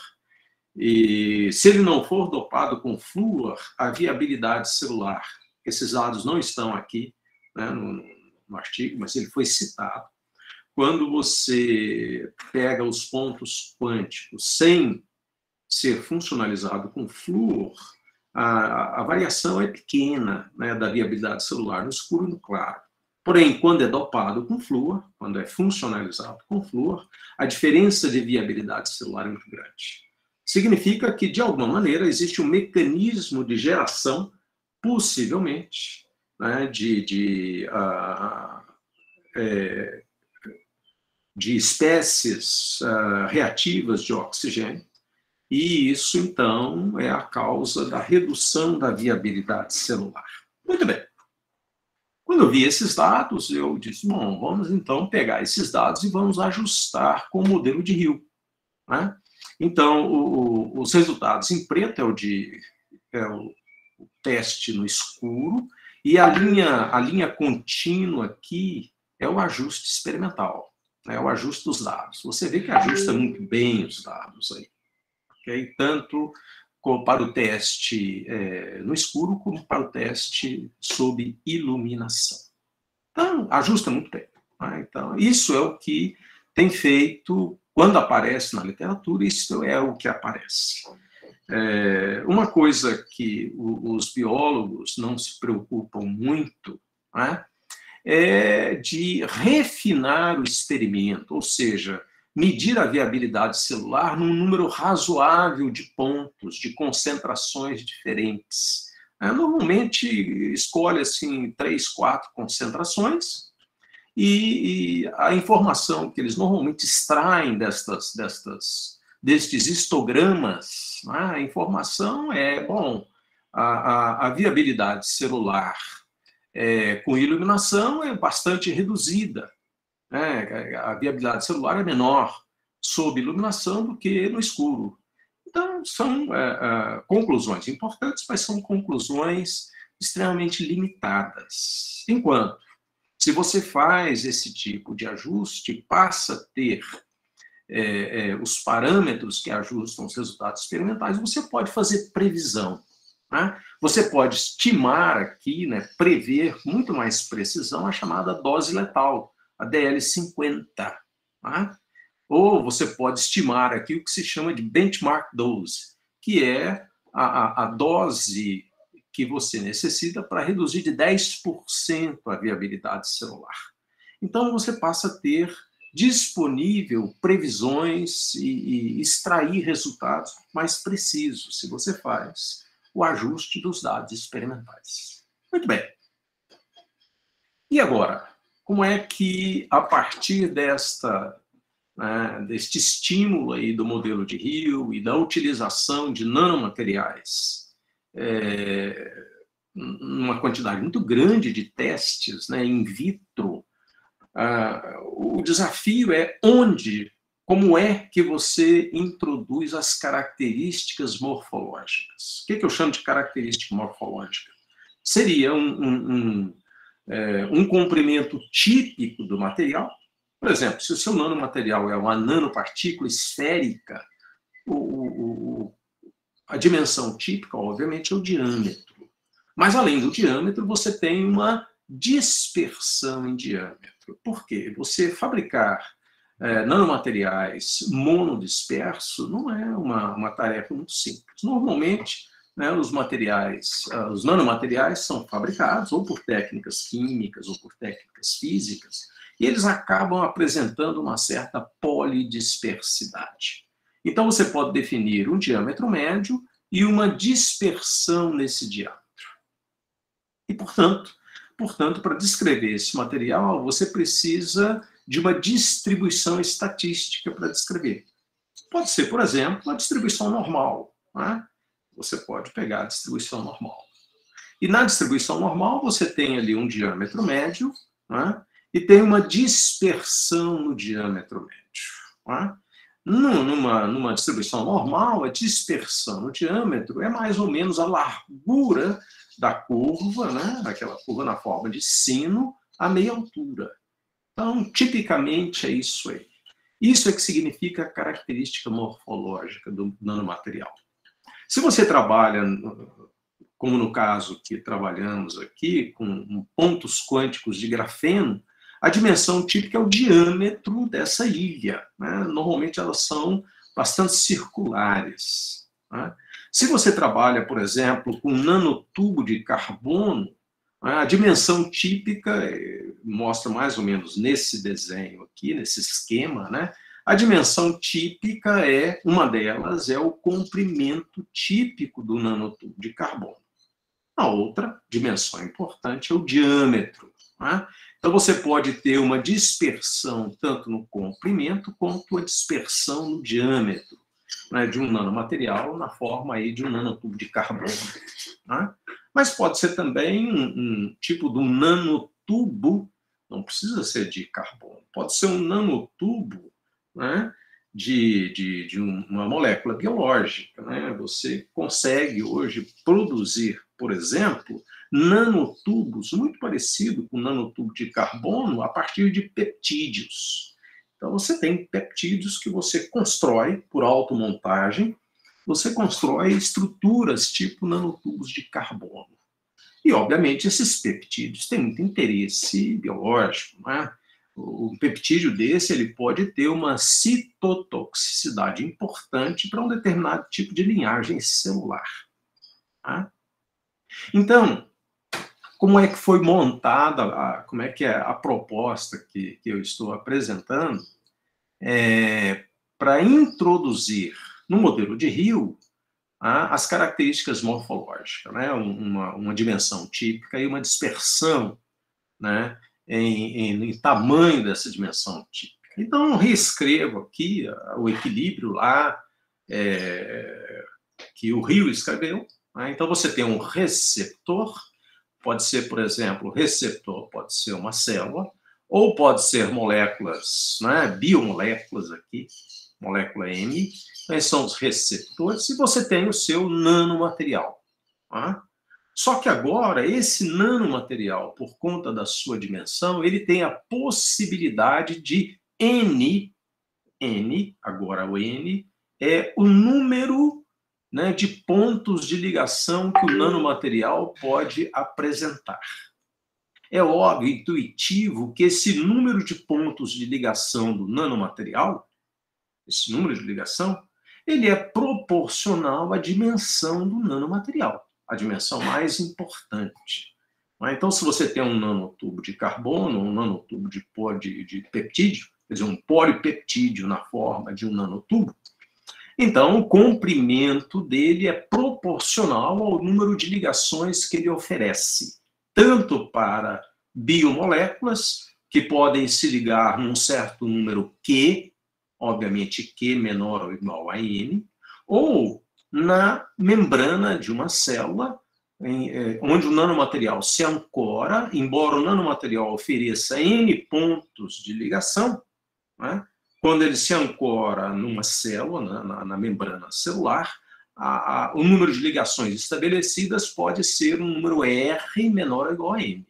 e se ele não for dopado com flúor, a viabilidade celular, esses dados não estão aqui, né, no artigo, mas ele foi citado. Quando você pega os pontos quânticos sem ser funcionalizado com flúor, a variação é pequena, né, da viabilidade celular no escuro e no claro. Porém, quando é dopado com flúor, quando é funcionalizado com flúor, a diferença de viabilidade celular é muito grande. Significa que, de alguma maneira, existe um mecanismo de geração, possivelmente, né, de espécies reativas de oxigênio, E isso, então, é a causa da redução da viabilidade celular. Muito bem. Quando eu vi esses dados, eu disse, bom, vamos então pegar esses dados e vamos ajustar com o modelo de Hill, né? Então, os resultados em preto é o teste no escuro, e a linha contínua aqui é o ajuste experimental, é o ajuste dos dados. Você vê que ajusta muito bem os dados aí, okay? Tanto para o teste no escuro, como para o teste sob iluminação. Então, ajusta muito bem, né? Então, isso é o que tem feito, quando aparece na literatura, isso é o que aparece. Uma coisa que os biólogos não se preocupam muito, né, é de refinar o experimento, ou seja, medir a viabilidade celular num número razoável de pontos, de concentrações diferentes. Normalmente, escolhe assim, 3, 4 concentrações, e a informação que eles normalmente extraem destes histogramas, a informação é, bom, a viabilidade celular com iluminação é bastante reduzida, né? A viabilidade celular é menor sob iluminação do que no escuro. Então, são conclusões importantes, mas são conclusões extremamente limitadas. Enquanto, se você faz esse tipo de ajuste, passa a ter os parâmetros que ajustam os resultados experimentais, você pode fazer previsão, né? Você pode estimar aqui, né, prever com muito mais precisão a chamada dose letal, a DL50. Né? Ou você pode estimar aqui o que se chama de benchmark dose, que é a dose que você necessita para reduzir de 10% a viabilidade celular. Então, você passa a ter disponível previsões e extrair resultados mais precisos, se você faz o ajuste dos dados experimentais. Muito bem. E agora, como é que, a partir deste estímulo aí do modelo de Hill e da utilização de nanomateriais, uma quantidade muito grande de testes, né, in vitro, o desafio é como é que você introduz as características morfológicas. O que eu chamo de característica morfológica? Seria um comprimento típico do material. Por exemplo, se o seu nanomaterial é uma nanopartícula esférica, a dimensão típica, obviamente, é o diâmetro. Mas, além do diâmetro, você tem uma dispersão em diâmetro. Por quê? Você fabricar nanomateriais monodisperso não é uma tarefa muito simples. Normalmente, né, os nanomateriais são fabricados ou por técnicas químicas ou por técnicas físicas, e eles acabam apresentando uma certa polidispersidade. Então, você pode definir um diâmetro médio e uma dispersão nesse diâmetro. E, portanto, para descrever esse material, você precisa de uma distribuição estatística para descrever. Pode ser, por exemplo, uma distribuição normal, né? Você pode pegar a distribuição normal. E na distribuição normal, você tem ali um diâmetro médio, né? E tem uma dispersão no diâmetro médio. Né? Numa distribuição normal, a dispersão no diâmetro é mais ou menos a largura da curva, né? Aquela curva na forma de sino, a meia altura. Então, tipicamente, é isso aí. Isso é que significa a característica morfológica do nanomaterial. Se você trabalha, como no caso que trabalhamos aqui, com pontos quânticos de grafeno, a dimensão típica é o diâmetro dessa ilha, né? Normalmente elas são bastante circulares, né? Se você trabalha, por exemplo, com um nanotubo de carbono, a dimensão típica, mostra mais ou menos nesse desenho aqui, nesse esquema, né? A dimensão típica uma delas é o comprimento típico do nanotubo de carbono. A outra dimensão importante é o diâmetro, né? Então, você pode ter uma dispersão tanto no comprimento quanto a dispersão no diâmetro. né, de um nanomaterial na forma aí de um nanotubo de carbono. Né? Mas pode ser também um tipo de um nanotubo, não precisa ser de carbono, pode ser um nanotubo, né, de uma molécula biológica. Né? Você consegue hoje produzir, por exemplo, nanotubos muito parecido com o nanotubo de carbono a partir de peptídeos. Então, você tem peptídeos que você constrói por automontagem, você constrói estruturas tipo nanotubos de carbono. E, obviamente, esses peptídeos têm muito interesse biológico, né? O peptídeo desse ele pode ter uma citotoxicidade importante para um determinado tipo de linhagem celular. Tá? Então, como é que foi montada, como é que é a proposta que eu estou apresentando para introduzir no modelo de Rio as características morfológicas, né? Uma dimensão típica e uma dispersão, né? em tamanho dessa dimensão típica. Então, eu reescrevo aqui o equilíbrio lá que o Rio escreveu. Né? Então, você tem um receptor, pode ser, por exemplo, o receptor pode ser uma célula, ou pode ser moléculas, né, biomoléculas aqui, molécula M, então, são os receptores, e você tem o seu nanomaterial. Tá? Só que agora, esse nanomaterial, por conta da sua dimensão, ele tem a possibilidade de N, agora o N, é o número, né, de pontos de ligação que o nanomaterial pode apresentar. É óbvio, intuitivo, que esse número de pontos de ligação do nanomaterial, esse número de ligação, ele é proporcional à dimensão do nanomaterial, a dimensão mais importante. Então, se você tem um nanotubo de carbono, um nanotubo de peptídeo, quer dizer, um polipeptídeo na forma de um nanotubo, então o comprimento dele é proporcional ao número de ligações que ele oferece, tanto para biomoléculas, que podem se ligar num certo número Q, obviamente Q menor ou igual a N, ou na membrana de uma célula, onde o nanomaterial se ancora, embora o nanomaterial ofereça N pontos de ligação, né? Quando ele se ancora numa célula, na membrana celular, o número de ligações estabelecidas pode ser um número R menor ou igual a N.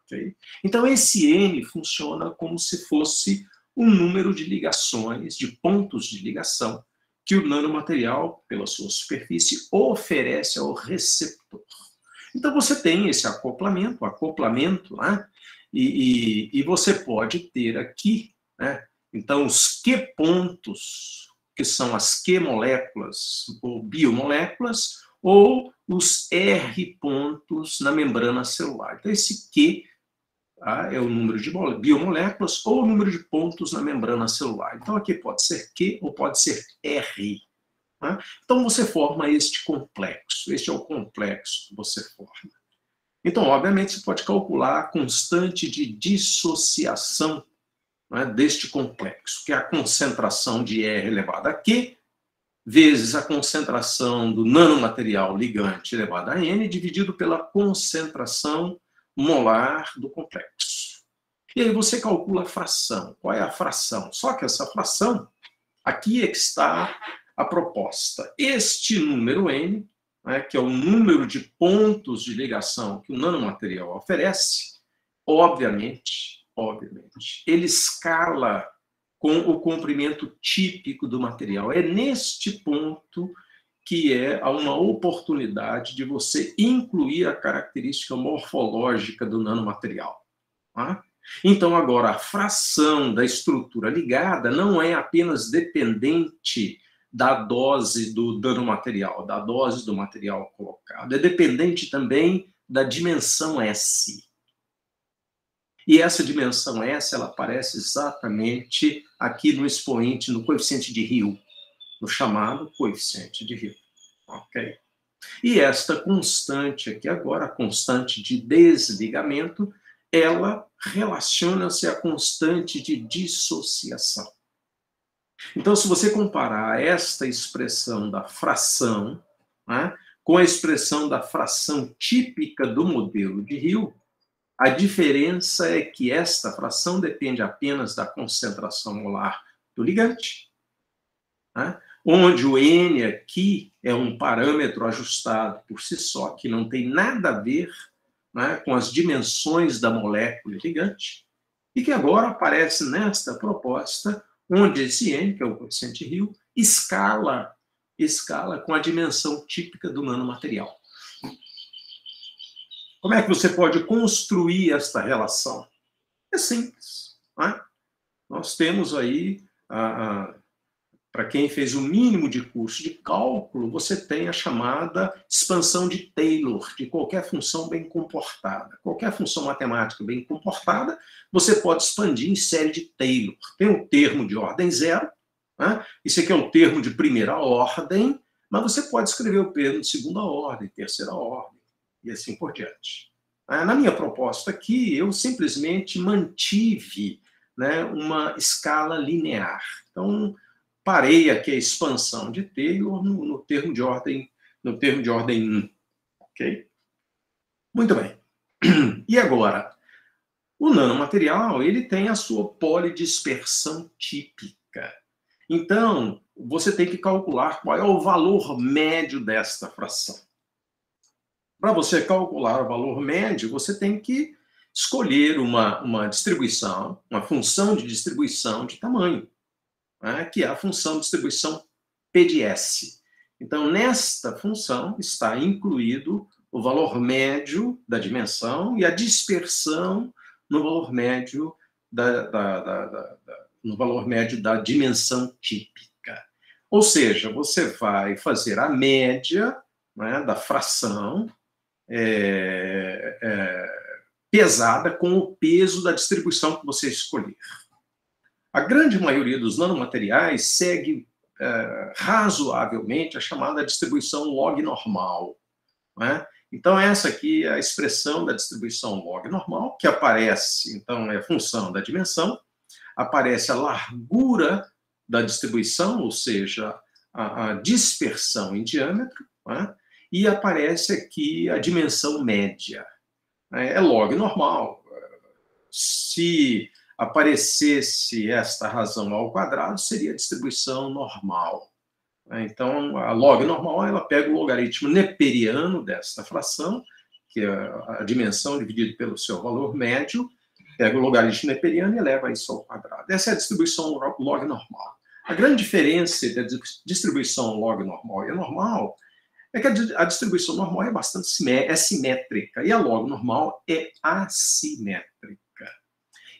Okay? Então, esse N funciona como se fosse o número de ligações, de pontos de ligação, que o nanomaterial, pela sua superfície, oferece ao receptor. Então, você tem esse acoplamento, né? E você pode ter aqui, né? Então, os Q-pontos, que são as Q-moléculas ou biomoléculas, ou os R-pontos na membrana celular. Então, esse Q é o número de biomoléculas ou o número de pontos na membrana celular. Então, aqui pode ser Q ou pode ser R. Né? Então, você forma este complexo. Este é o complexo que você forma. Então, obviamente, você pode calcular a constante de dissociação, né, deste complexo, que é a concentração de R elevado a Q, vezes a concentração do nanomaterial ligante elevado a N, dividido pela concentração molar do complexo. E aí você calcula a fração. Qual é a fração? Só que essa fração, aqui é que está a proposta. Este número N, né, que é o número de pontos de ligação que o nanomaterial oferece, obviamente, ele escala com o comprimento típico do material. É neste ponto que há uma oportunidade de você incluir a característica morfológica do nanomaterial. Tá? Então, agora, a fração da estrutura ligada não é apenas dependente da dose do nanomaterial, da dose do material colocado, é dependente também da dimensão S. E essa dimensão S, ela aparece exatamente aqui no expoente, no coeficiente de Rio, no chamado coeficiente de Rio. Ok? E esta constante aqui agora, a constante de desligamento, ela relaciona-se à constante de dissociação. Então, se você comparar esta expressão da fração, né, com a expressão da fração típica do modelo de Hill, a diferença é que esta fração depende apenas da concentração molar do ligante, né, onde o N aqui é um parâmetro ajustado por si só, que não tem nada a ver, né, com as dimensões da molécula ligante, e que agora aparece nesta proposta, onde esse N, que é o coeficiente Hill, escala com a dimensão típica do nanomaterial. Como é que você pode construir esta relação? É simples, né? Nós temos aí, para quem fez o mínimo de curso de cálculo, você tem a chamada expansão de Taylor, de qualquer função bem comportada. Qualquer função matemática bem comportada, você pode expandir em série de Taylor. Tem um termo de ordem zero, né? Isso aqui é um termo de primeira ordem, mas você pode escrever o termo de segunda ordem, terceira ordem, e assim por diante. Na minha proposta aqui, eu simplesmente mantive, né, uma escala linear. Então, parei aqui a expansão de Taylor no termo de ordem 1. Ok? Muito bem. E agora, o nanomaterial, ele tem a sua polidispersão típica. Então, você tem que calcular qual é o valor médio desta fração. Para você calcular o valor médio, você tem que escolher uma distribuição, uma função de distribuição de tamanho, né, que é a função de distribuição P de S. Então, nesta função está incluído o valor médio da dimensão e a dispersão no valor médio da dimensão típica. Ou seja, você vai fazer a média, né, da fração pesada com o peso da distribuição que você escolher. A grande maioria dos nanomateriais segue razoavelmente a chamada distribuição log normal, né? Então, essa aqui é a expressão da distribuição log normal, que aparece, então, é função da dimensão, aparece a largura da distribuição, ou seja, a dispersão em diâmetro, né? E aparece aqui a dimensão média. É log normal. Se aparecesse esta razão ao quadrado, seria a distribuição normal. Então, a log normal, ela pega o logaritmo neperiano desta fração, que é a dimensão dividida pelo seu valor médio, pega o logaritmo neperiano e eleva isso ao quadrado. Essa é a distribuição log normal. A grande diferença entre a distribuição log normal e a normal é que a distribuição normal é bastante simétrica e a log normal é assimétrica.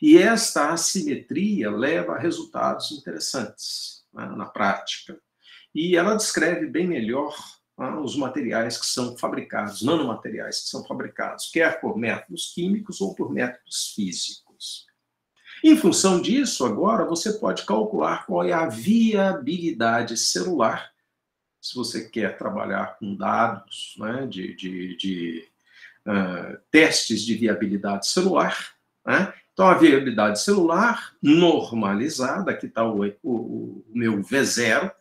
E esta assimetria leva a resultados interessantes, né, na prática. E ela descreve bem melhor, né, os materiais que são fabricados, nanomateriais que são fabricados, quer por métodos químicos ou por métodos físicos. Em função disso, agora, você pode calcular qual é a viabilidade celular, se você quer trabalhar com dados, né, testes de viabilidade celular, né? Então, a viabilidade celular normalizada, aqui está o meu V0,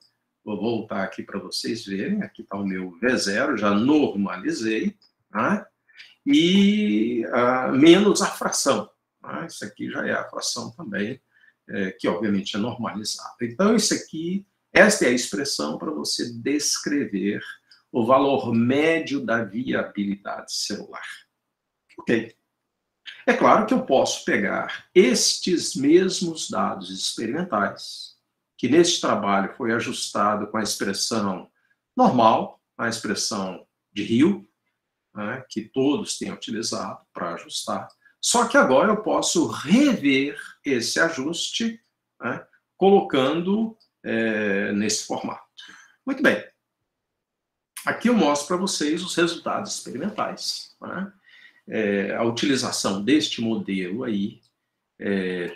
vou voltar aqui para vocês verem, aqui está o meu V0, já normalizei, né? E menos a fração, né? Isso aqui já é a fração também, que obviamente é normalizada. Então, esta é a expressão para você descrever o valor médio da viabilidade celular. Ok. É claro que eu posso pegar estes mesmos dados experimentais, que neste trabalho foi ajustado com a expressão normal, a expressão de Hill, né, que todos têm utilizado para ajustar, só que agora eu posso rever esse ajuste, né, colocando nesse formato. Muito bem. Aqui eu mostro para vocês os resultados experimentais, né? A utilização deste modelo aí,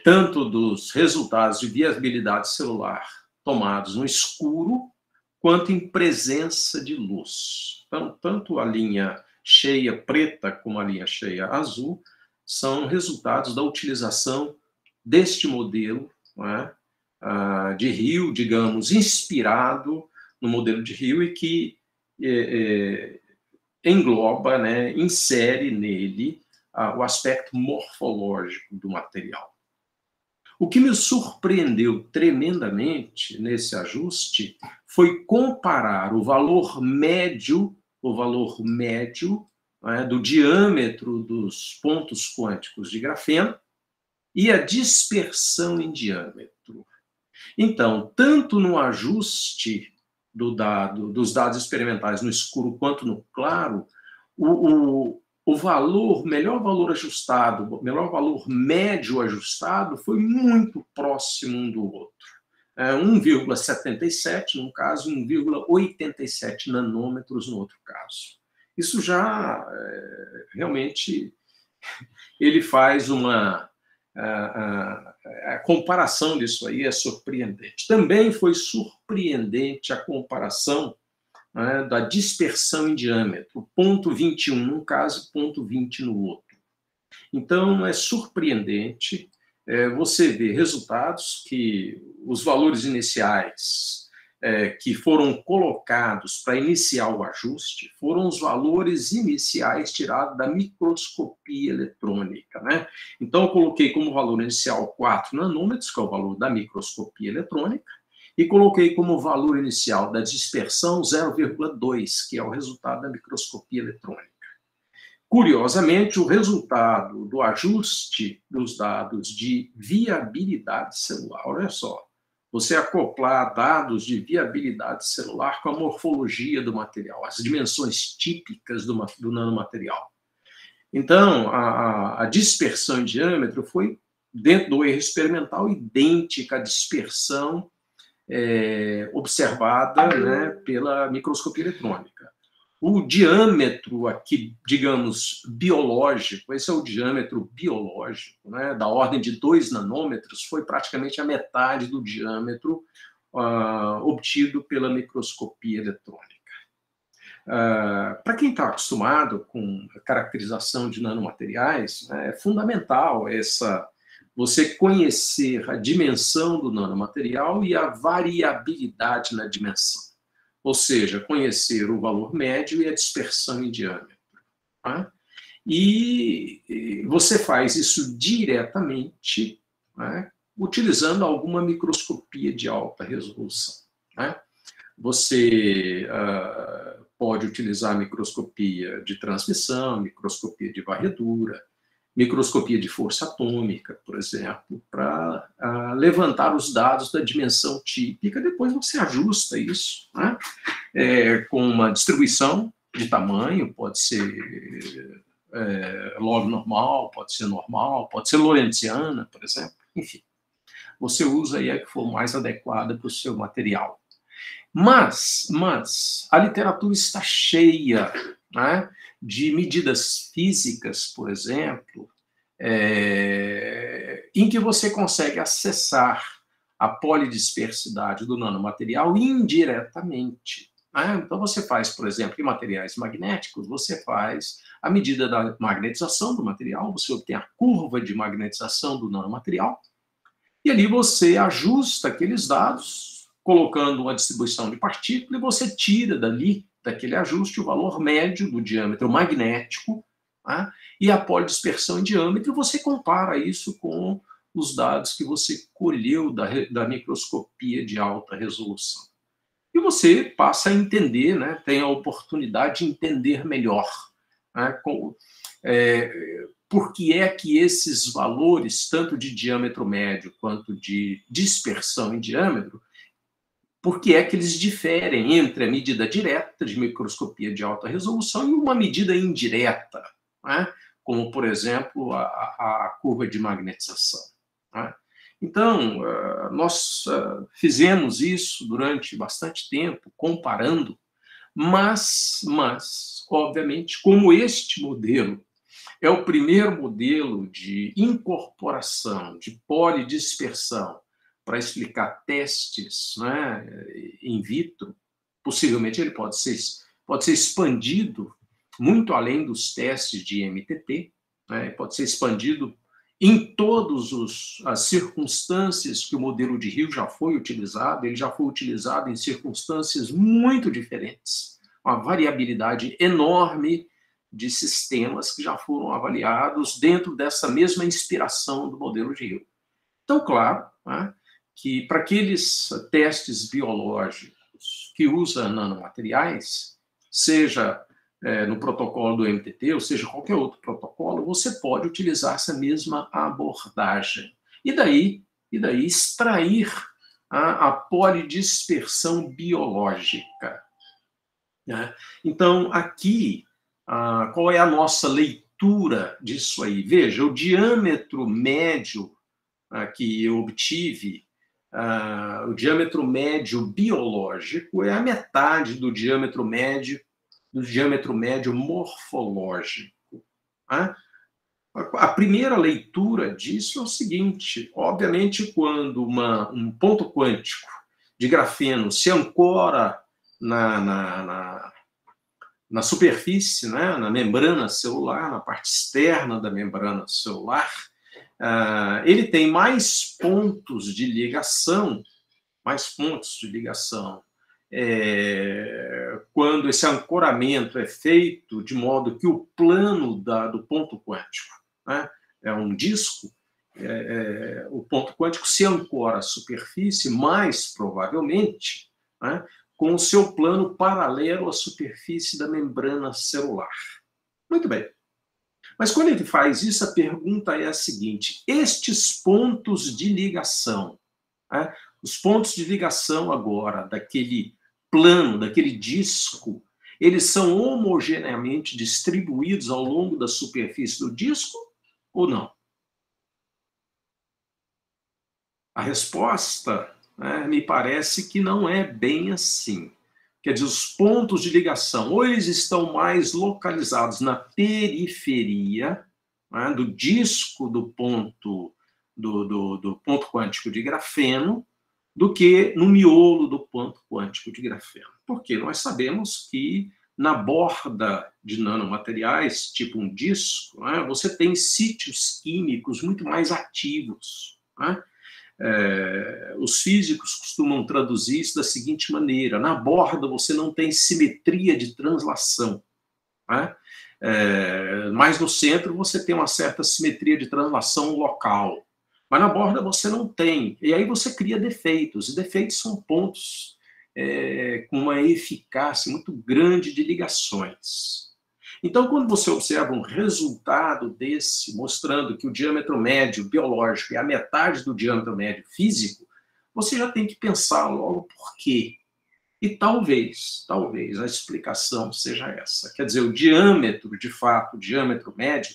tanto dos resultados de viabilidade celular tomados no escuro, quanto em presença de luz. Então, tanto a linha cheia preta como a linha cheia azul são resultados da utilização deste modelo, né, de Rio, digamos, inspirado no modelo de Rio e que engloba, né, insere nele o aspecto morfológico do material. O que me surpreendeu tremendamente nesse ajuste foi comparar o valor médio né, do diâmetro dos pontos quânticos de grafeno e a dispersão em diâmetro. Então, tanto no ajuste dos dados experimentais no escuro quanto no claro, o melhor valor ajustado, melhor valor médio ajustado foi muito próximo um do outro. 1,77 num caso, 1,87 nanômetros no outro caso. Isso já realmente ele faz a comparação disso aí é surpreendente. Também foi surpreendente a comparação, né, da dispersão em diâmetro, 0,21 num caso, 0,20 no outro. Então, é surpreendente você ver resultados que os valores iniciais que foram colocados para iniciar o ajuste foram os valores iniciais tirados da microscopia eletrônica, né? Então, eu coloquei como valor inicial 4 nanômetros, que é o valor da microscopia eletrônica, e coloquei como valor inicial da dispersão 0,2, que é o resultado da microscopia eletrônica. Curiosamente, o resultado do ajuste dos dados de viabilidade celular, olha só, você acoplar dados de viabilidade celular com a morfologia do material, as dimensões típicas do nanomaterial. Então, a dispersão em diâmetro foi, dentro do erro experimental, idêntica à dispersão observada, né, pela microscopia eletrônica. O diâmetro aqui, digamos, biológico, esse é o diâmetro biológico, né, da ordem de 2 nanômetros, foi praticamente a metade do diâmetro obtido pela microscopia eletrônica. Para quem está acostumado com a caracterização de nanomateriais, né, é fundamental você conhecer a dimensão do nanomaterial e a variabilidade na dimensão. Ou seja, conhecer o valor médio e a dispersão em diâmetro. Tá? E você faz isso diretamente, né, utilizando alguma microscopia de alta resolução. Né? Você pode utilizar microscopia de transmissão, microscopia de varredura, microscopia de força atômica, por exemplo, para levantar os dados da dimensão típica. Depois você ajusta isso, né, com uma distribuição de tamanho, pode ser log normal, pode ser lorentziana, por exemplo, enfim. Você usa aí a que for mais adequada para o seu material. Mas a literatura está cheia, né, de medidas físicas, por exemplo, em que você consegue acessar a polidispersidade do nanomaterial indiretamente. Né? Então, você faz, por exemplo, em materiais magnéticos, você faz a medida da magnetização do material, você obtém a curva de magnetização do nanomaterial, e ali você ajusta aqueles dados, colocando uma distribuição de partículas, e você tira daquele ajuste, o valor médio do diâmetro magnético, tá? E a polidispersão em diâmetro, você compara isso com os dados que você colheu da microscopia de alta resolução. E você passa a entender, né, tem a oportunidade de entender melhor, né, por que é que esses valores, tanto de diâmetro médio quanto de dispersão em diâmetro, por que é que eles diferem entre a medida direta de microscopia de alta resolução e uma medida indireta, né? Como, por exemplo, a curva de magnetização. Né? Então, nós fizemos isso durante bastante tempo, comparando, mas, obviamente, como este modelo é o primeiro modelo de incorporação, de polidispersão, para explicar testes, né, in vitro, possivelmente ele pode ser expandido muito além dos testes de MTT, né, pode ser expandido em todas as circunstâncias que o modelo de Rio já foi utilizado, ele já foi utilizado em circunstâncias muito diferentes, uma variabilidade enorme de sistemas que já foram avaliados dentro dessa mesma inspiração do modelo de Rio. Então, claro, né, que para aqueles testes biológicos que usam nanomateriais, seja no protocolo do MTT, ou seja, qualquer outro protocolo, você pode utilizar essa mesma abordagem. E daí extrair a polidispersão biológica. Né? Então, aqui, qual é a nossa leitura disso aí? Veja, o diâmetro médio que eu obtive, o diâmetro médio biológico é a metade do diâmetro médio morfológico. Né? A primeira leitura disso é o seguinte: obviamente, quando um ponto quântico de grafeno se ancora na superfície, né, na membrana celular, na parte externa da membrana celular, ele tem mais pontos de ligação, quando esse ancoramento é feito de modo que o plano do ponto quântico, né, é um disco, o ponto quântico se ancora à superfície, mais provavelmente, né, com o seu plano paralelo à superfície da membrana celular. Muito bem. Mas quando ele faz isso, a pergunta é a seguinte: estes pontos de ligação, né, os pontos de ligação agora daquele plano, daquele disco, eles são homogeneamente distribuídos ao longo da superfície do disco ou não? A resposta, né, me parece que não é bem assim. Quer dizer, os pontos de ligação, ou eles estão mais localizados na periferia, né, do disco do ponto quântico de grafeno, do que no miolo do ponto quântico de grafeno. Porque nós sabemos que na borda de nanomateriais, tipo um disco, né, você tem sítios químicos muito mais ativos. Né? Os físicos costumam traduzir isso da seguinte maneira: na borda você não tem simetria de translação, né? Mas no centro você tem uma certa simetria de translação local, mas na borda você não tem, e aí você cria defeitos, e defeitos são pontos com uma eficácia muito grande de ligações. Então, quando você observa um resultado desse, mostrando que o diâmetro médio biológico é a metade do diâmetro médio físico, você já tem que pensar logo por quê. E talvez a explicação seja essa. Quer dizer, o diâmetro, de fato, o diâmetro médio,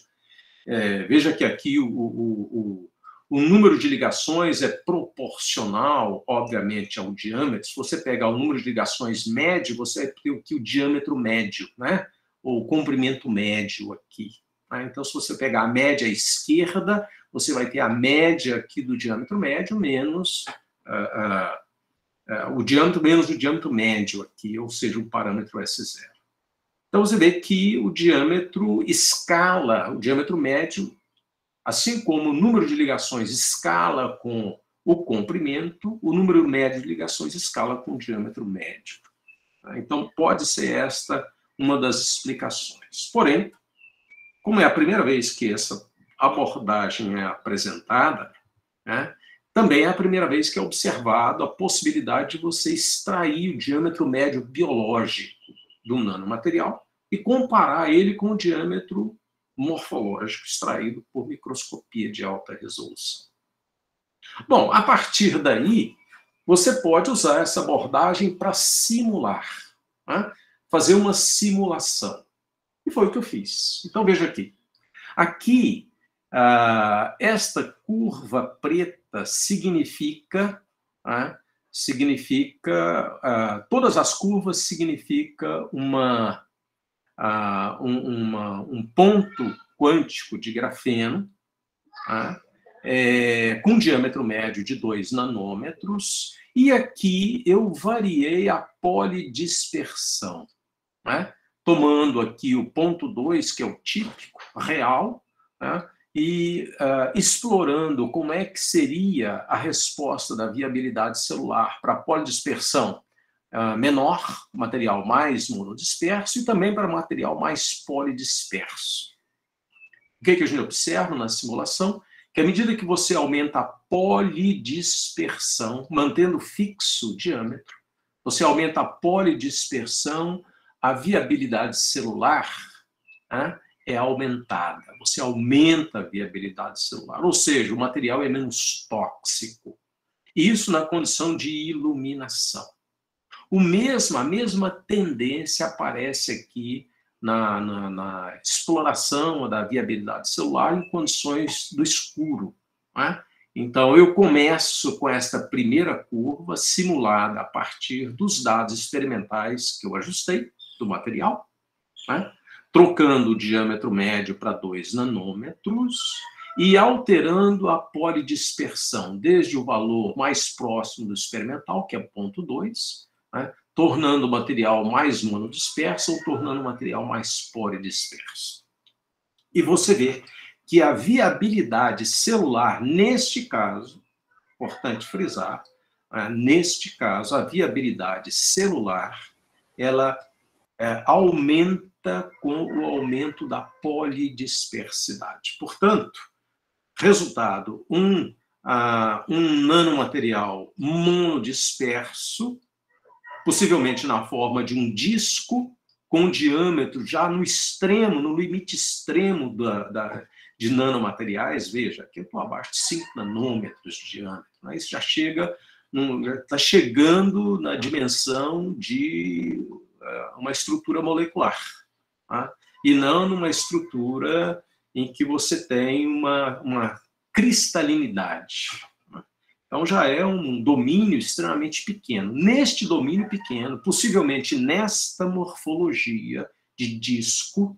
veja que aqui o número de ligações é proporcional, obviamente, ao diâmetro. Se você pegar o número de ligações médio, você vai ter aqui o diâmetro médio, né? Ou o comprimento médio aqui. Tá? Então, se você pegar a média à esquerda, você vai ter a média aqui do diâmetro médio menos o diâmetro menos o diâmetro médio aqui, ou seja, o parâmetro S0. Então, você vê que o diâmetro escala, o diâmetro médio, assim como o número de ligações escala com o comprimento, o número médio de ligações escala com o diâmetro médio. Tá? Então, pode ser esta uma das explicações. Porém, como é a primeira vez que essa abordagem é apresentada, né, também é a primeira vez que é observado a possibilidade de você extrair o diâmetro médio biológico do nanomaterial e comparar ele com o diâmetro morfológico extraído por microscopia de alta resolução. Bom, a partir daí, você pode usar essa abordagem para simular, né? Fazer uma simulação. E foi o que eu fiz. Então, veja aqui. Aqui, esta curva preta significa, todas as curvas significam um ponto quântico de grafeno, com diâmetro médio de 2 nanômetros, e aqui eu variei a polidispersão, né? Tomando aqui o ponto 2, que é o típico, real, né? e explorando como é que seria a resposta da viabilidade celular para a polidispersão menor, material mais monodisperso, e também para material mais polidisperso. O que a gente observa na simulação? Que à medida que você aumenta a polidispersão, mantendo fixo o diâmetro, você aumenta a polidispersão, a viabilidade celular é aumentada. Você aumenta a viabilidade celular, ou seja, o material é menos tóxico. Isso na condição de iluminação. A mesma tendência aparece aqui na exploração da viabilidade celular em condições do escuro. Então, eu começo com esta primeira curva simulada a partir dos dados experimentais que eu ajustei do material, trocando o diâmetro médio para 2 nanômetros e alterando a polidispersão, desde o valor mais próximo do experimental, que é 0,2, tornando o material mais monodisperso ou tornando o material mais polidisperso. E você vê que a viabilidade celular, neste caso, importante frisar, neste caso, a viabilidade celular, ela aumenta com o aumento da polidispersidade. Portanto, resultado, um nanomaterial monodisperso, possivelmente na forma de um disco, com diâmetro já no extremo, no limite extremo de nanomateriais. Veja, aqui eu estou abaixo de 5 nanômetros de diâmetro. Isso já está chegando na dimensão de uma estrutura molecular, e não numa estrutura em que você tem uma cristalinidade. Então, já é um domínio extremamente pequeno. Neste domínio pequeno, possivelmente nesta morfologia de disco,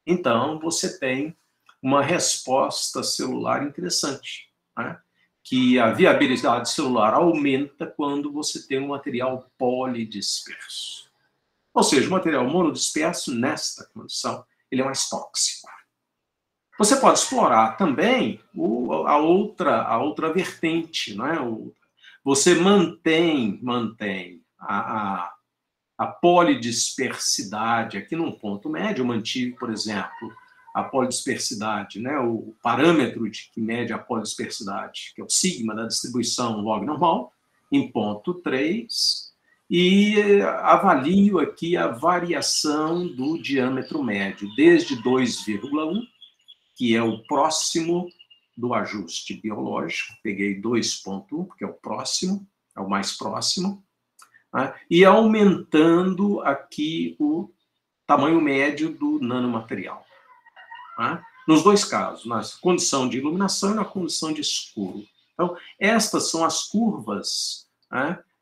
então, você tem uma resposta celular interessante, que a viabilidade celular aumenta quando você tem um material polidisperso. Ou seja, o material monodisperso, nesta condição, ele é mais tóxico. Você pode explorar também a outra vertente, Você mantém a polidispersidade aqui num ponto médio. Eu mantive, por exemplo, a polidispersidade, o parâmetro que mede a polidispersidade, que é o sigma da distribuição log normal, em ponto 3, e avalio aqui a variação do diâmetro médio, desde 2,1, que é o próximo do ajuste biológico, peguei 2,1, porque é o próximo, é o mais próximo, e aumentando aqui o tamanho médio do nanomaterial. Nos dois casos, na condição de iluminação e na condição de escuro. Então, estas são as curvas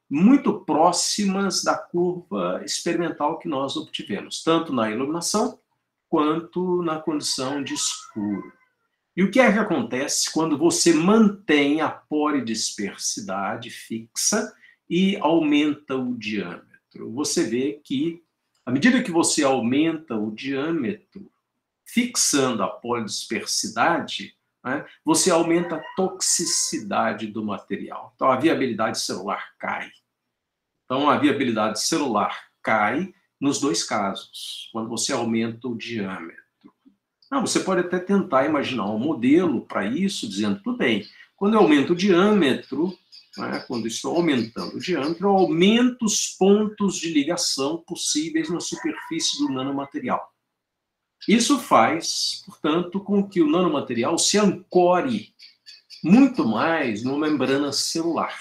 muito próximas da curva experimental que nós obtivemos, tanto na iluminação quanto na condição de escuro. E o que é que acontece quando você mantém a polidispersidade fixa e aumenta o diâmetro? Você vê que, à medida que você aumenta o diâmetro, fixando a polidispersidade, você aumenta a toxicidade do material. Então, a viabilidade celular cai. Então, a viabilidade celular cai nos dois casos, quando você aumenta o diâmetro. Você pode até tentar imaginar um modelo para isso, dizendo, tudo bem, quando eu aumento o diâmetro, quando estou aumentando o diâmetro, eu aumento os pontos de ligação possíveis na superfície do nanomaterial. Isso faz, portanto, com que o nanomaterial se ancore muito mais numa membrana celular.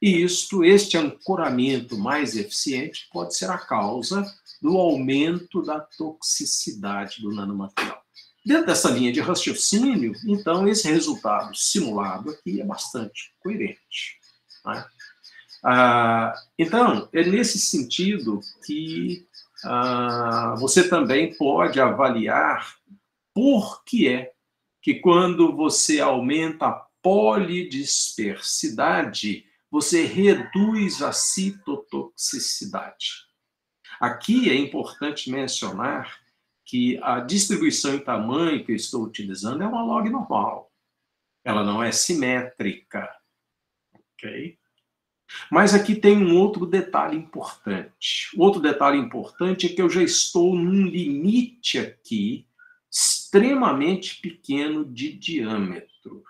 E este ancoramento mais eficiente pode ser a causa do aumento da toxicidade do nanomaterial. Dentro dessa linha de raciocínio, então, esse resultado simulado aqui é bastante coerente. Então, é nesse sentido que você também pode avaliar por que é que quando você aumenta a polidispersidade, você reduz a citotoxicidade. Aqui é importante mencionar que a distribuição em tamanho que eu estou utilizando é uma log normal. Ela não é simétrica. Ok? Mas aqui tem um outro detalhe importante. Outro detalhe importante é que eu já estou num limite aqui extremamente pequeno de diâmetro.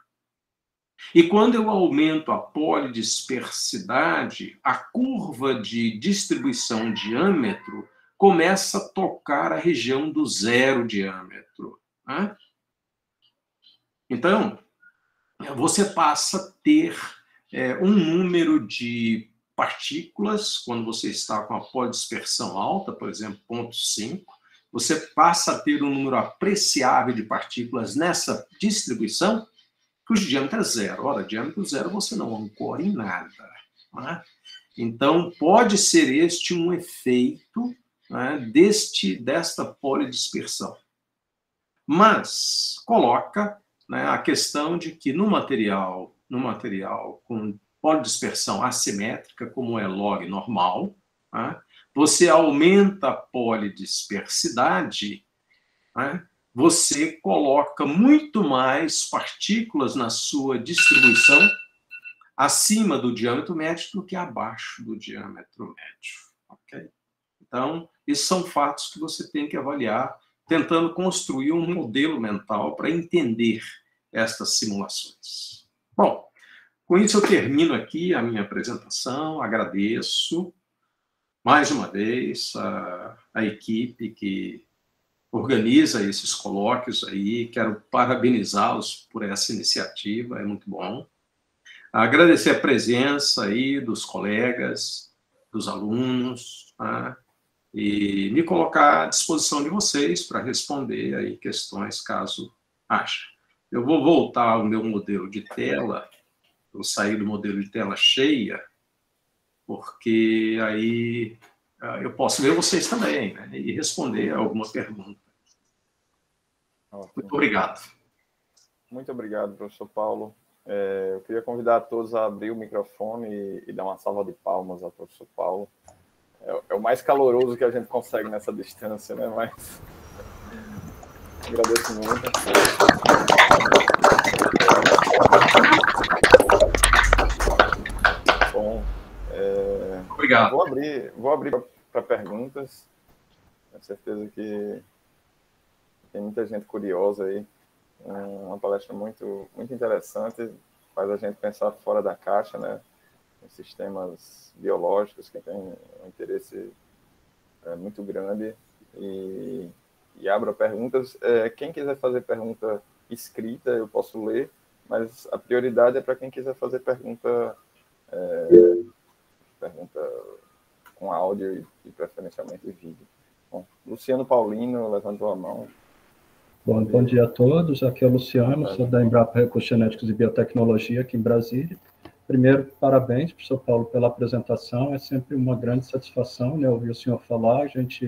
E quando eu aumento a polidispersidade, a curva de distribuição diâmetro começa a tocar a região do zero diâmetro. Né? Então, você passa a ter um número de partículas, quando você está com a polidispersão alta, por exemplo, 0,5, você passa a ter um número apreciável de partículas nessa distribuição, cujo diâmetro é zero. Ora, diâmetro zero você não ancora em nada. Né? Então, pode ser este um efeito, né, desta polidispersão. Mas coloca, né, a questão de que no material com polidispersão assimétrica, como é log normal, né, você aumenta a polidispersidade, né, você coloca muito mais partículas na sua distribuição acima do diâmetro médio do que abaixo do diâmetro médio. Okay? Então, esses são fatos que você tem que avaliar, tentando construir um modelo mental para entender estas simulações. Bom, com isso eu termino aqui a minha apresentação, agradeço mais uma vez a equipe que organiza esses colóquios aí, quero parabenizá-los por essa iniciativa, é muito bom. Agradecer a presença aí dos colegas, dos alunos, tá? E me colocar à disposição de vocês para responder aí questões, caso haja. Eu vou voltar ao meu modelo de tela, eu saí do modelo de tela cheia, porque aí eu posso ver vocês também, né, e responder alguma pergunta. Muito obrigado. Muito obrigado, professor Paulo. Eu queria convidar todos a abrir o microfone e dar uma salva de palmas ao professor Paulo. É o mais caloroso que a gente consegue nessa distância, né? Mas agradeço muito. Bom, obrigado. Vou abrir para perguntas. Tenho certeza que tem muita gente curiosa aí. Uma palestra muito, muito interessante, faz a gente pensar fora da caixa, né? Em sistemas biológicos que têm um interesse muito grande. E abro perguntas. Quem quiser fazer pergunta escrita, eu posso ler, mas a prioridade é para quem quiser fazer pergunta com áudio e preferencialmente vídeo. Bom, Luciano Paulino levantou a mão. Bom dia a todos, aqui é o Luciano, sou da Embrapa Recursos Genéticos e Biotecnologia, aqui em Brasília. Primeiro, parabéns, professor Paulo, pela apresentação, é sempre uma grande satisfação, né, ouvir o senhor falar, a gente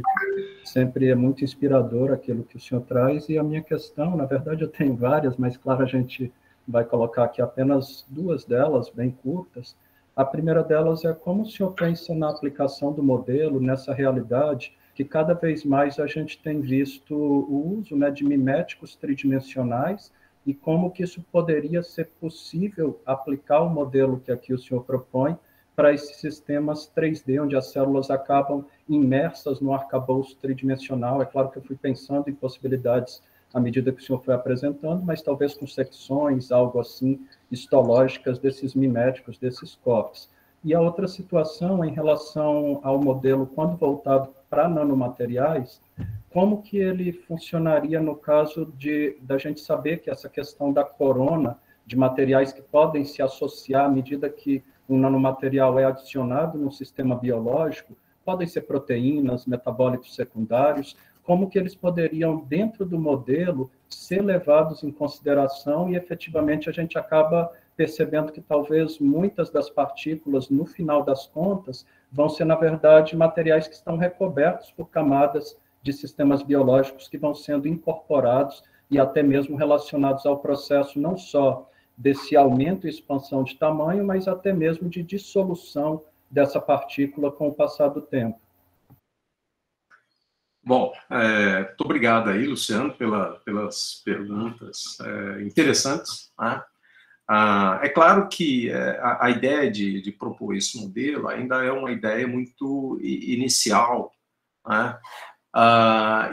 sempre é muito inspirador aquilo que o senhor traz, e a minha questão, na verdade eu tenho várias, mas claro, a gente vai colocar aqui apenas duas delas, bem curtas. A primeira delas é como o senhor pensa na aplicação do modelo, nessa realidade, que cada vez mais a gente tem visto o uso, né, de miméticos tridimensionais e como que isso poderia ser possível aplicar o modelo que aqui o senhor propõe para esses sistemas 3D, onde as células acabam imersas no arcabouço tridimensional. É claro que eu fui pensando em possibilidades à medida que o senhor foi apresentando, mas talvez com secções, algo assim, histológicas desses miméticos, desses corpos. E a outra situação em relação ao modelo, quando voltado para nanomateriais, como que ele funcionaria no caso da gente saber que essa questão da corona, de materiais que podem se associar à medida que um nanomaterial é adicionado no sistema biológico, podem ser proteínas, metabólitos secundários, como que eles poderiam, dentro do modelo, ser levados em consideração e, efetivamente, a gente acaba percebendo que talvez muitas das partículas, no final das contas, vão ser, na verdade, materiais que estão recobertos por camadas de sistemas biológicos que vão sendo incorporados e até mesmo relacionados ao processo não só desse aumento e expansão de tamanho, mas até mesmo de dissolução dessa partícula com o passar do tempo. Bom, muito obrigado aí, Luciano, pelas perguntas interessantes. Né? É claro que a ideia de propor esse modelo ainda é uma ideia muito inicial, né?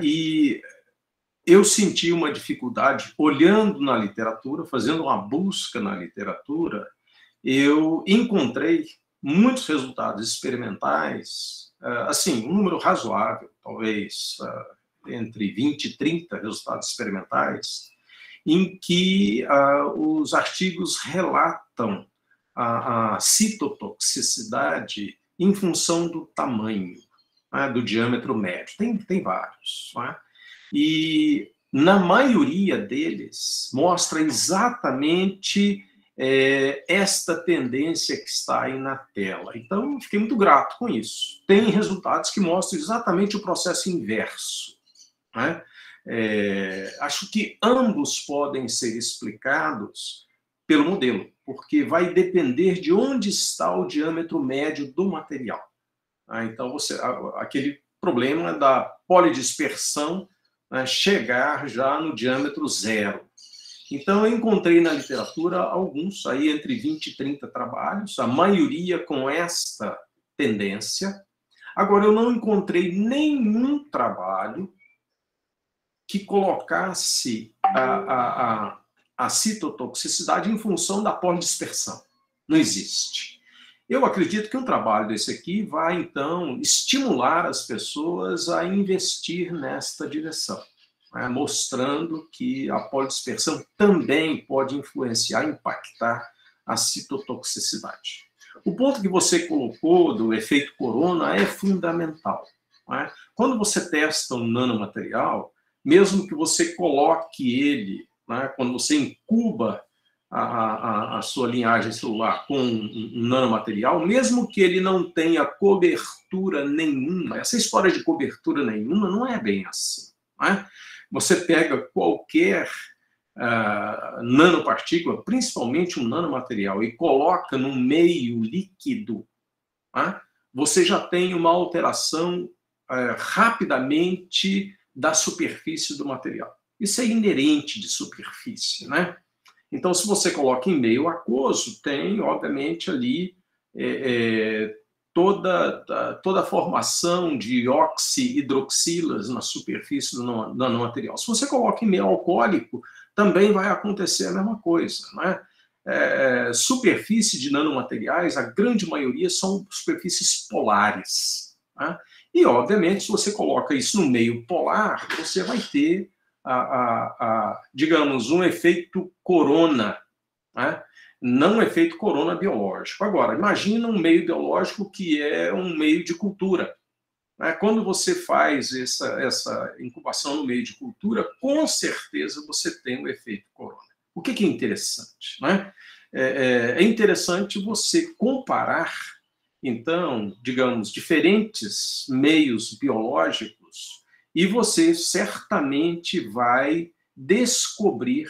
E eu senti uma dificuldade, olhando na literatura, fazendo uma busca na literatura, eu encontrei muitos resultados experimentais, assim, um número razoável, talvez entre 20 e 30 resultados experimentais, em que os artigos relatam a citotoxicidade em função do tamanho, né, do diâmetro médio. Tem vários. Né? E, na maioria deles, mostra exatamente esta tendência que está aí na tela. Então, fiquei muito grato com isso. Tem resultados que mostram exatamente o processo inverso. Né? Acho que ambos podem ser explicados pelo modelo, porque vai depender de onde está o diâmetro médio do material. Então, aquele problema da polidispersão, né, chegar já no diâmetro zero. Então, eu encontrei na literatura alguns, aí entre 20 e 30 trabalhos, a maioria com esta tendência. Agora, eu não encontrei nenhum trabalho que colocasse a citotoxicidade em função da polidispersão. Não existe. Eu acredito que um trabalho desse aqui vai, então, estimular as pessoas a investir nesta direção, né, mostrando que a polidispersão também pode influenciar, impactar a citotoxicidade. O ponto que você colocou do efeito corona é fundamental. Né? Quando você testa um nanomaterial, mesmo que você coloque ele, né, quando você incuba a sua linhagem celular com um nanomaterial, mesmo que ele não tenha cobertura nenhuma, essa história de cobertura nenhuma não é bem assim. Né? Você pega qualquer nanopartícula, principalmente um nanomaterial, e coloca no meio líquido, né? Você já tem uma alteração rapidamente da superfície do material. Isso é inerente de superfície, né? Então, se você coloca em meio aquoso, tem, obviamente, ali toda a formação de oxi-hidroxilas na superfície do nanomaterial. Se você coloca em meio alcoólico, também vai acontecer a mesma coisa, né? Superfície de nanomateriais, a grande maioria são superfícies polares, né? E, obviamente, se você coloca isso no meio polar, você vai ter digamos, um efeito corona, né? Não um efeito corona biológico. Agora, imagina um meio biológico que é um meio de cultura. Né? Quando você faz essa incubação no meio de cultura, com certeza você tem um efeito corona. O que é interessante? Né? É interessante você comparar, então, digamos, diferentes meios biológicos, e você certamente vai descobrir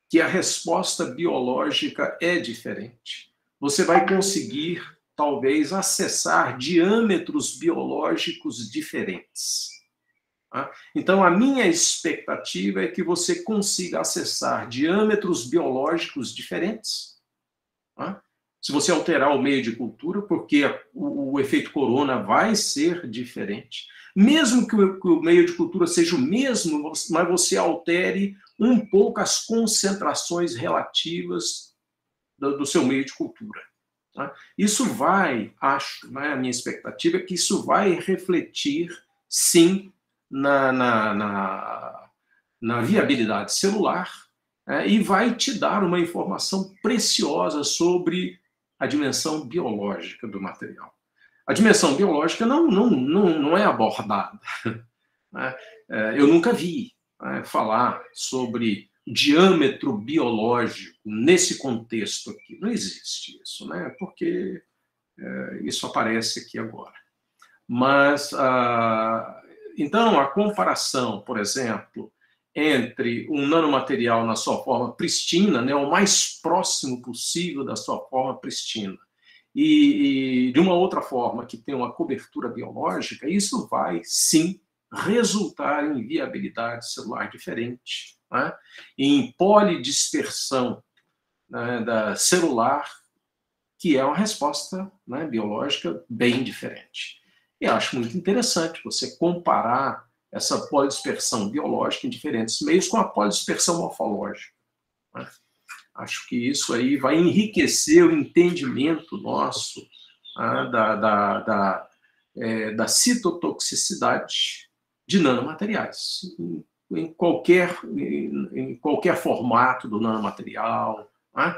que a resposta biológica é diferente. Você vai conseguir, talvez, acessar diâmetros biológicos diferentes. Então, a minha expectativa é que você consiga acessar diâmetros biológicos diferentes. Se você alterar o meio de cultura, porque o efeito corona vai ser diferente. Mesmo que o meio de cultura seja o mesmo, mas você altere um pouco as concentrações relativas do seu meio de cultura. Tá? Isso vai, acho, né, a minha expectativa é que isso vai refletir, sim, na viabilidade celular, e vai te dar uma informação preciosa sobre a dimensão biológica do material. A dimensão biológica não é abordada. Né? Eu nunca vi falar sobre diâmetro biológico nesse contexto aqui. Não existe isso, né? Porque isso aparece aqui agora. Mas, então, a comparação, por exemplo, entre um nanomaterial na sua forma pristina, né, o mais próximo possível da sua forma pristina, e de uma outra forma que tem uma cobertura biológica, isso vai, sim, resultar em viabilidade celular diferente, né? Em polidispersão, né, da celular, que é uma resposta, né, biológica bem diferente. E acho muito interessante você comparar essa polidispersão biológica em diferentes meios com a polidispersão morfológica, né? Acho que isso aí vai enriquecer o entendimento nosso, né, da citotoxicidade de nanomateriais, em qualquer formato do nanomaterial, né?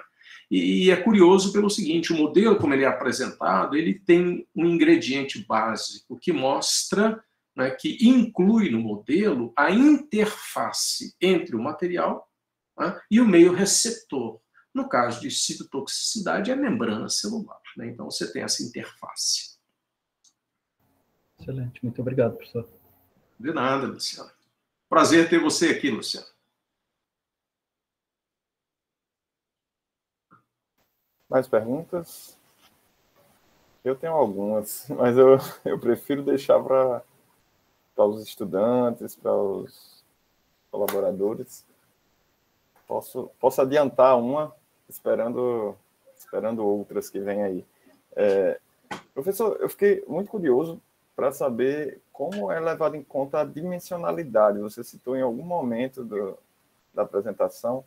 E é curioso pelo seguinte, o modelo, como ele é apresentado, ele tem um ingrediente básico que mostra, né, que inclui no modelo a interface entre o material, né, e o meio receptor. No caso de citotoxicidade, é a membrana celular, né? Então, você tem essa interface. Excelente, muito obrigado, professor. De nada, Luciano. Prazer ter você aqui, Luciano. Mais perguntas? Eu tenho algumas, mas eu prefiro deixar para os estudantes, para os colaboradores. Posso adiantar uma, esperando outras que vêm aí. Professor, eu fiquei muito curioso para saber como é levado em conta a dimensionalidade. Você citou em algum momento da apresentação,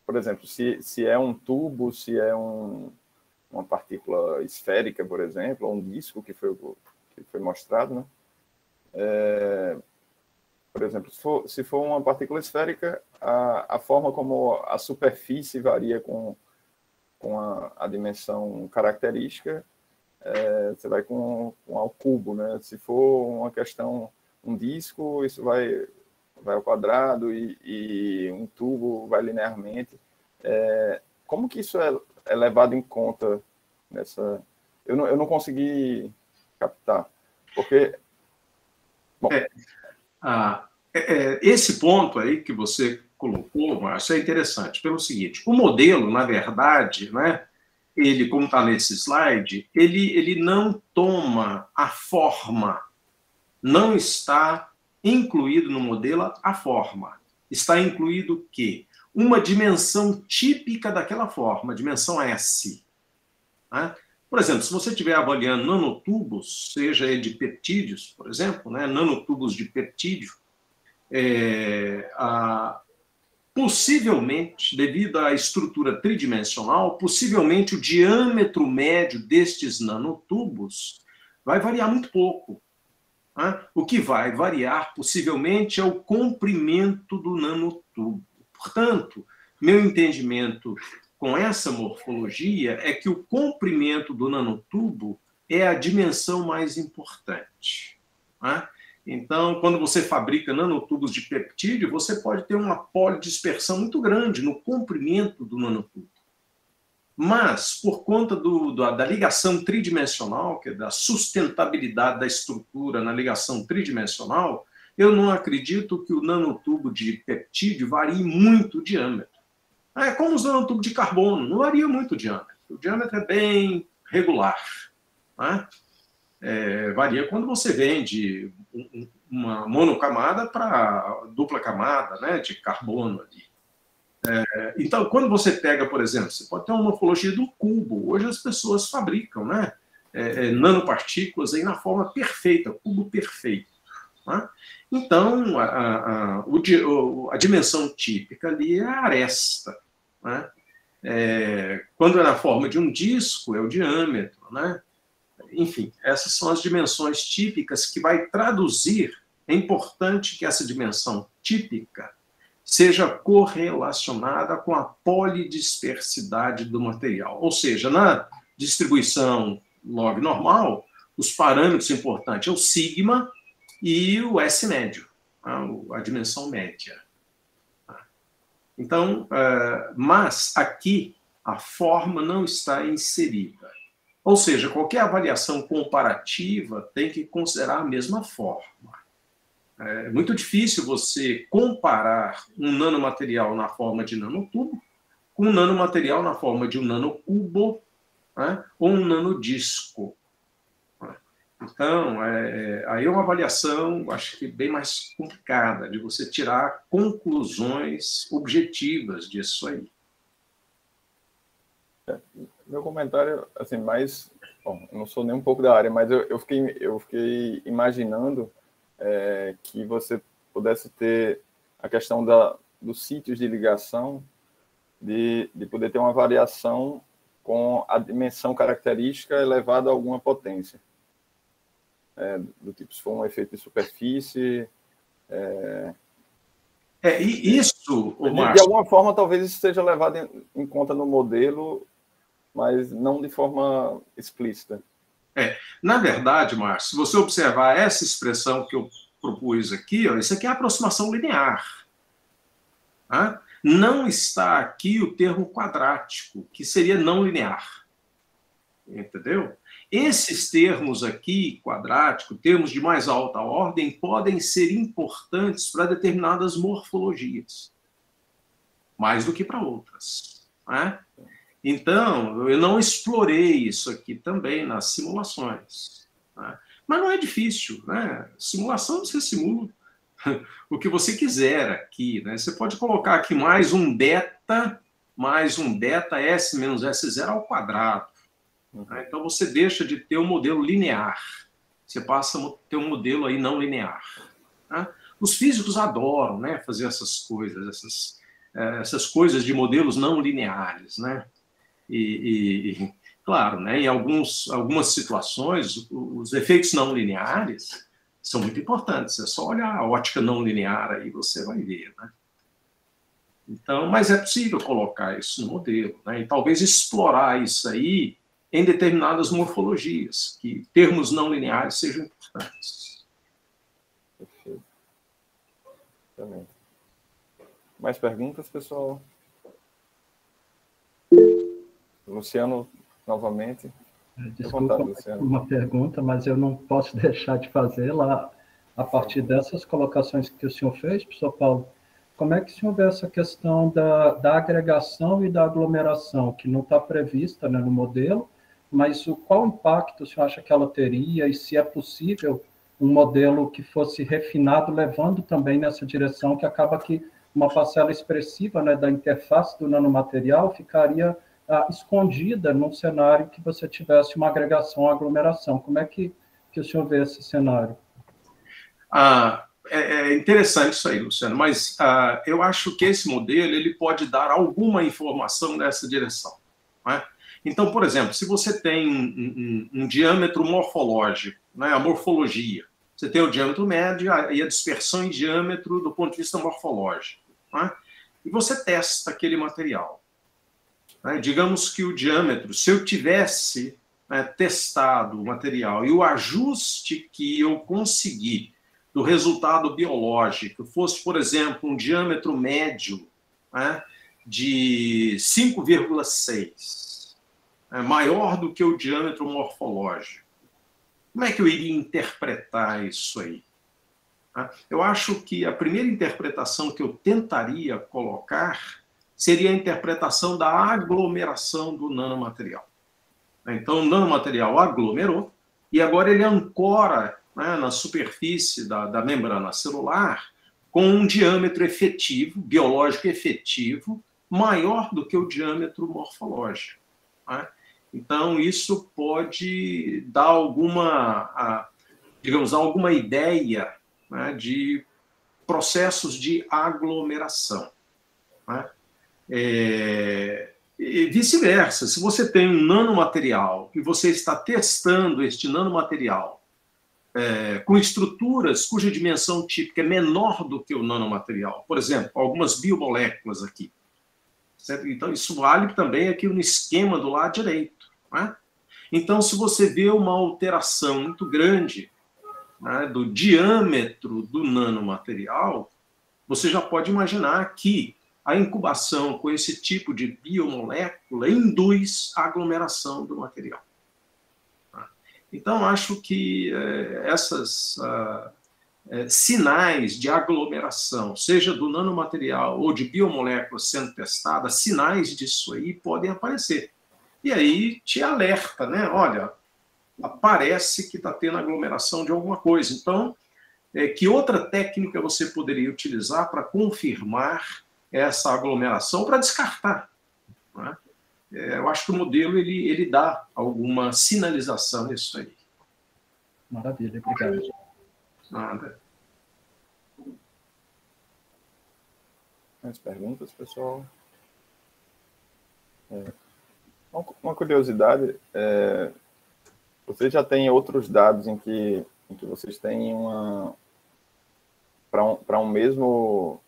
por exemplo, se é um tubo, se é uma partícula esférica, por exemplo, ou um disco que foi mostrado, né? Por exemplo, se for uma partícula esférica, a forma como a superfície varia com a dimensão característica, você vai ao cubo, né? Se for uma questão, um disco, isso vai ao quadrado e um tubo vai linearmente. Como que isso é levado em conta nessa... Eu não consegui captar, porque... Bom... Esse ponto aí que você colocou, Márcio, é interessante, pelo seguinte, o modelo, na verdade, né, ele, como está nesse slide, ele não toma a forma, não está incluído no modelo a forma. Está incluído o quê? Uma dimensão típica daquela forma, a dimensão S. Né? Por exemplo, se você estiver avaliando nanotubos, seja ele de peptídeos, por exemplo, né, nanotubos de peptídeo, possivelmente, devido à estrutura tridimensional, possivelmente o diâmetro médio destes nanotubos vai variar muito pouco. Né? O que vai variar, possivelmente, é o comprimento do nanotubo. Portanto, meu entendimento com essa morfologia é que o comprimento do nanotubo é a dimensão mais importante. Né? Então, quando você fabrica nanotubos de peptídeo, você pode ter uma polidispersão muito grande no comprimento do nanotubo. Mas, por conta da ligação tridimensional, que é da sustentabilidade da estrutura na ligação tridimensional, eu não acredito que o nanotubo de peptídeo varie muito o diâmetro. É como os nanotubos de carbono, não varia muito o diâmetro. O diâmetro é bem regular. Né? Varia quando você vende uma monocamada para dupla camada, né, de carbono ali. Então, quando você pega, por exemplo, você pode ter uma morfologia do cubo. Hoje as pessoas fabricam, né, nanopartículas aí na forma perfeita, cubo perfeito. Né? Então, a dimensão típica ali é a aresta. Né? Quando é na forma de um disco, é o diâmetro, né? Enfim, essas são as dimensões típicas que vai traduzir. É importante que essa dimensão típica seja correlacionada com a polidispersidade do material. Ou seja, na distribuição log normal, os parâmetros importantes é o sigma e o S médio, a dimensão média. Então, mas aqui a forma não está inserida. Ou seja, qualquer avaliação comparativa tem que considerar a mesma forma. É muito difícil você comparar um nanomaterial na forma de nanotubo com um nanomaterial na forma de um nanocubo, né, ou um nanodisco. Então, aí é uma avaliação, acho que bem mais complicada, de você tirar conclusões objetivas disso aí. Meu comentário, assim, mais... Bom, eu não sou nem um pouco da área, mas eu fiquei imaginando que você pudesse ter a questão dos sítios de ligação, de poder ter uma variação com a dimensão característica elevada a alguma potência. Do tipo, se for um efeito de superfície... E isso, de alguma forma, talvez isso seja levado em conta no modelo, mas não de forma explícita. Na verdade, Márcio, se você observar essa expressão que eu propus aqui, ó, isso aqui é aproximação linear. Tá? Não está aqui o termo quadrático, que seria não linear. Entendeu? Esses termos aqui, quadrático, termos de mais alta ordem, podem ser importantes para determinadas morfologias, mais do que para outras. Né? Então, eu não explorei isso aqui também nas simulações. Né? Mas não é difícil. Né? Simulação, você simula o que você quiser aqui. Né? Você pode colocar aqui mais um beta S menos S0 ao quadrado. Né? Então, você deixa de ter um modelo linear. Você passa a ter um modelo aí não linear. Né? Os físicos adoram, né, fazer essas coisas, essas coisas de modelos não lineares, né? Claro, né, em algumas situações, os efeitos não lineares são muito importantes. É só olhar a ótica não linear aí, você vai ver. Né? Então, mas é possível colocar isso no modelo, né? E talvez explorar isso aí em determinadas morfologias, que termos não lineares sejam importantes. Perfeito. Também. Mais perguntas, pessoal? Luciano, novamente. Desculpa, uma pergunta, mas eu não posso deixar de fazê-la a partir dessas colocações que o senhor fez, professor Paulo. Como é que o senhor vê essa questão da agregação e da aglomeração, que não está prevista, né, no modelo, mas qual impacto o senhor acha que ela teria e se é possível um modelo que fosse refinado, levando também nessa direção, que acaba que uma parcela expressiva, né, da interface do nanomaterial ficaria escondida num cenário que você tivesse uma agregação, uma aglomeração. Como é que o senhor vê esse cenário? É interessante isso aí, Luciano, mas eu acho que esse modelo ele pode dar alguma informação nessa direção. Né? Então, por exemplo, se você tem um diâmetro morfológico, né, a morfologia, você tem o diâmetro médio e a dispersão em diâmetro do ponto de vista morfológico. Né? E você testa aquele material. Né? Digamos que o diâmetro, se eu tivesse testado o material e o ajuste que eu consegui do resultado biológico fosse, por exemplo, um diâmetro médio, né, de 5,6, maior do que o diâmetro morfológico, como é que eu iria interpretar isso aí? Eu acho que a primeira interpretação que eu tentaria colocar seria a interpretação da aglomeração do nanomaterial. Então, o nanomaterial aglomerou e agora ele ancora, né, na superfície da membrana celular com um diâmetro efetivo, biológico efetivo, maior do que o diâmetro morfológico. Né? Então, isso pode dar alguma ideia, né, de processos de aglomeração. Né? E vice-versa, se você tem um nanomaterial e você está testando este nanomaterial com estruturas cuja dimensão típica é menor do que o nanomaterial, por exemplo, algumas biomoléculas aqui. Certo? Então, isso vale também aqui no esquema do lado direito. Né? Então, se você vê uma alteração muito grande, né, do diâmetro do nanomaterial, você já pode imaginar que a incubação com esse tipo de biomolécula induz a aglomeração do material. Então, acho que esses sinais de aglomeração, seja do nanomaterial ou de biomoléculas sendo testadas, sinais disso aí podem aparecer. E aí te alerta, né? Olha, parece que está tendo aglomeração de alguma coisa. Então, que outra técnica você poderia utilizar para confirmar essa aglomeração, para descartar? Né? Eu acho que o modelo ele dá alguma sinalização nisso aí. Maravilha, obrigado. Nada. Mais perguntas, pessoal? Uma curiosidade, vocês já têm outros dados em que vocês têm para um mesmo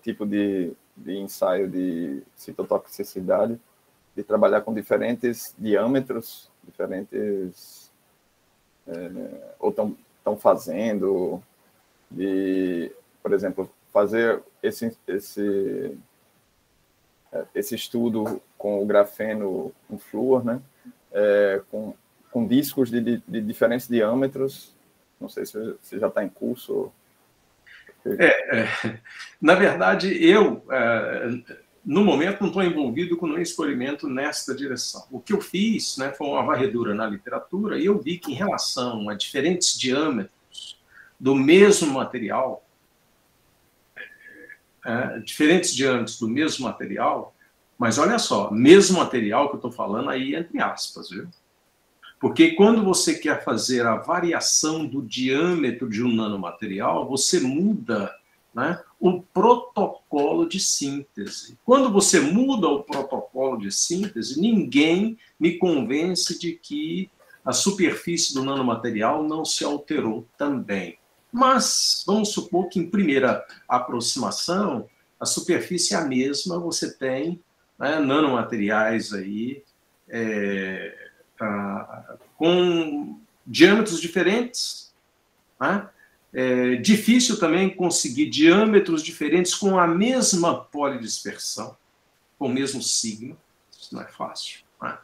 tipo de ensaio de citotoxicidade, de trabalhar com diferentes diâmetros, diferentes, ou estão fazendo, por exemplo, fazer esse estudo com o grafeno com flúor, né? Com discos de diferentes diâmetros. Não sei se já está em curso. Na verdade, eu, no momento, não estou envolvido com nenhum experimento nesta direção. O que eu fiz, né, foi uma varredura na literatura e eu vi que, em relação a diferentes diâmetros do mesmo material, mas olha só, mesmo material que eu estou falando aí, entre aspas, viu? Porque quando você quer fazer a variação do diâmetro de um nanomaterial, você muda, né, o protocolo de síntese. Quando você muda o protocolo de síntese, ninguém me convence de que a superfície do nanomaterial não se alterou também. Mas vamos supor que, em primeira aproximação, a superfície é a mesma, você tem, né, nanomateriais aí, com diâmetros diferentes. Né? É difícil também conseguir diâmetros diferentes com a mesma polidispersão, com o mesmo sigma. Isso não é fácil. Né?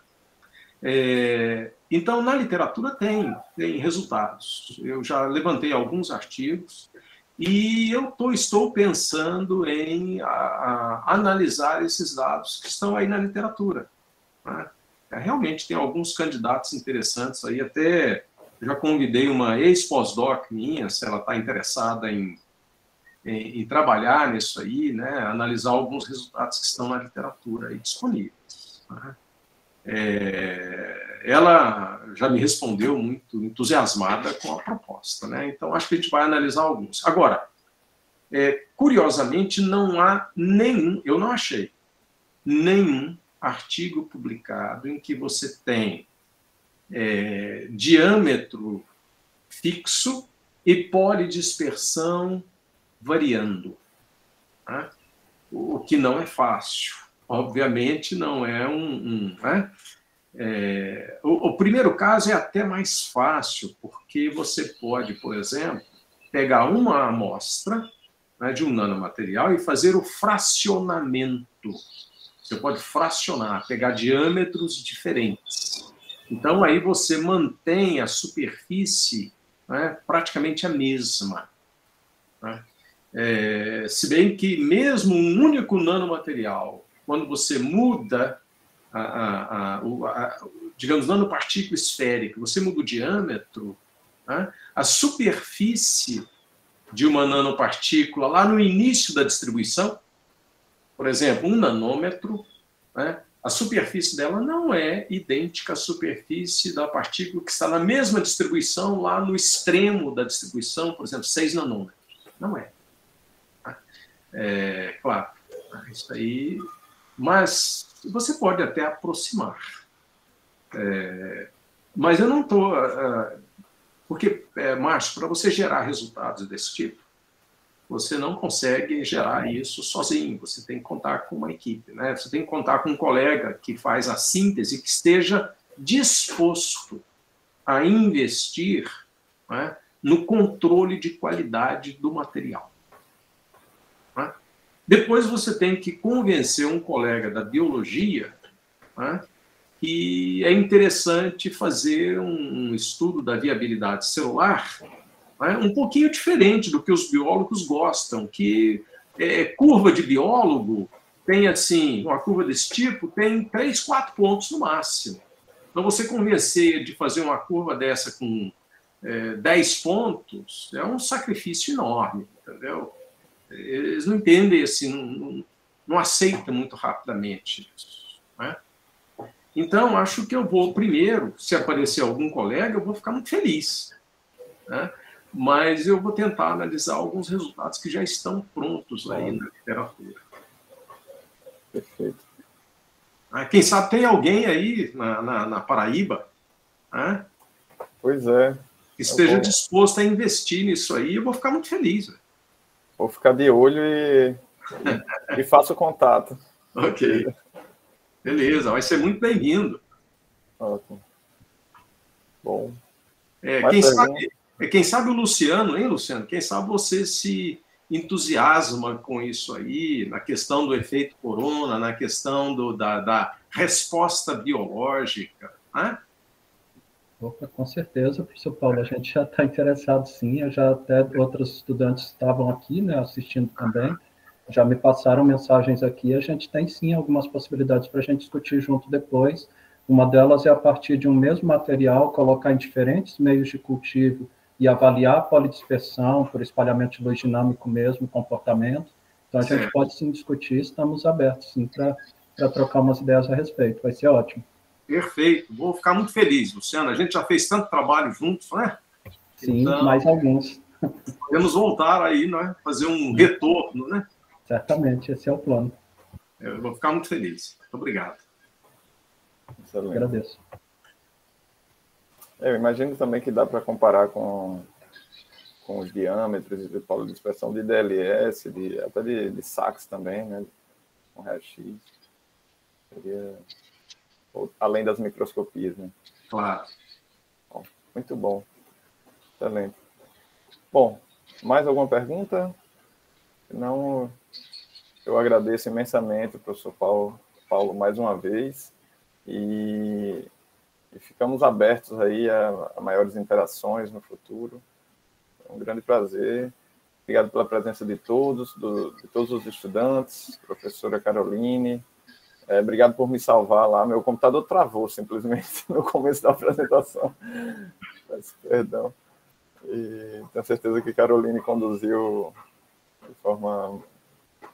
Então, na literatura tem resultados. Eu já levantei alguns artigos e eu estou pensando em analisar esses dados que estão aí na literatura. Né? Realmente tem alguns candidatos interessantes aí, até já convidei uma ex-pós-doc minha, se ela está interessada em trabalhar nisso aí, né, analisar alguns resultados que estão na literatura aí disponíveis. Né? Ela já me respondeu muito entusiasmada com a proposta, né? Então acho que a gente vai analisar alguns. Agora, curiosamente, não há nenhum, eu não achei nenhum artigo publicado em que você tem diâmetro fixo e polidispersão variando. Né? O que não é fácil. Obviamente, não é né? O primeiro caso é até mais fácil, porque você pode, por exemplo, pegar uma amostra, né, de um nanomaterial e fazer o fracionamento. Você pode fracionar, pegar diâmetros diferentes. Então, aí você mantém a superfície, né, praticamente a mesma. Né? Se bem que mesmo um único nanomaterial, quando você muda, digamos, nanopartícula esférica, você muda o diâmetro, né, a superfície de uma nanopartícula lá no início da distribuição, por exemplo, 1 nanômetro, né, a superfície dela não é idêntica à superfície da partícula que está na mesma distribuição lá no extremo da distribuição, por exemplo, 6 nanômetros. Não é. Claro, isso aí... Mas você pode até aproximar. Mas eu não estou... Porque, Márcio, para você gerar resultados desse tipo, você não consegue gerar isso sozinho, você tem que contar com uma equipe, né? Você tem que contar com um colega que faz a síntese, que esteja disposto a investir, né, no controle de qualidade do material. Né? Depois você tem que convencer um colega da biologia, né, que é interessante fazer um estudo da viabilidade celular, né, um pouquinho diferente do que os biólogos gostam, que curva de biólogo tem, assim, uma curva desse tipo, tem 3, 4 pontos no máximo. Então, você convencer de fazer uma curva dessa com 10 pontos é um sacrifício enorme, entendeu? Eles não entendem, assim, não aceitam muito rapidamente isso, né? Então, acho que eu vou, primeiro, se aparecer algum colega, eu vou ficar muito feliz, né? Mas eu vou tentar analisar alguns resultados que já estão prontos aí na literatura. Perfeito. Quem sabe tem alguém aí na Paraíba, né, pois é, que esteja disposto a investir nisso aí, eu vou ficar muito feliz. Véio. Vou ficar de olho e faço contato. Ok. Beleza, vai ser muito bem-vindo. Ótimo. Bom. Quem sabe o Luciano, hein, Luciano? Quem sabe você se entusiasma com isso aí, na questão do efeito corona, na questão da resposta biológica, né? Opa, com certeza, professor Paulo, a gente já está interessado sim, até outros estudantes estavam aqui, né, assistindo também, já me passaram mensagens aqui, a gente tem sim algumas possibilidades para a gente discutir junto depois. Uma delas é a partir de um mesmo material, colocar em diferentes meios de cultivo e avaliar a polidispersão por espalhamento de luz dinâmico mesmo, comportamento. Então a gente pode sim discutir, estamos abertos sim para trocar umas ideias a respeito, vai ser ótimo. Perfeito, vou ficar muito feliz, Luciano, a gente já fez tanto trabalho juntos, né? Sim, então, mais alguns. Podemos voltar aí, né? Fazer um retorno, né? Certamente, esse é o plano. Eu vou ficar muito feliz. Muito obrigado. Excelente. Agradeço. Eu imagino também que dá para comparar com os diâmetros de polidispersão de DLS, até de SACS também, né? Com raio-x. Seria... além das microscopias, né? Claro. Bom, muito bom. Excelente. Bom, mais alguma pergunta? Não, eu agradeço imensamente ao professor Paulo mais uma vez e ficamos abertos aí a maiores interações no futuro. É um grande prazer. Obrigado pela presença de todos os estudantes, professora Caroline. Obrigado por me salvar lá. Meu computador travou simplesmente no começo da apresentação. Peço perdão. E tenho certeza que Caroline conduziu de forma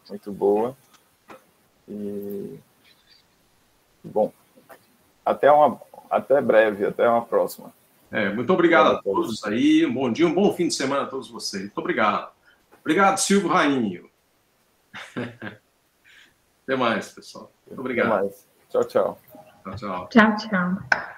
muito boa. E, bom, até breve, até uma próxima. Muito obrigado a todos aí. Um bom dia, um bom fim de semana a todos vocês. Muito obrigado. Obrigado, Silvio Rainho. Até mais, pessoal. Muito obrigado. Até mais. Tchau, tchau. Tchau, tchau. Tchau, tchau.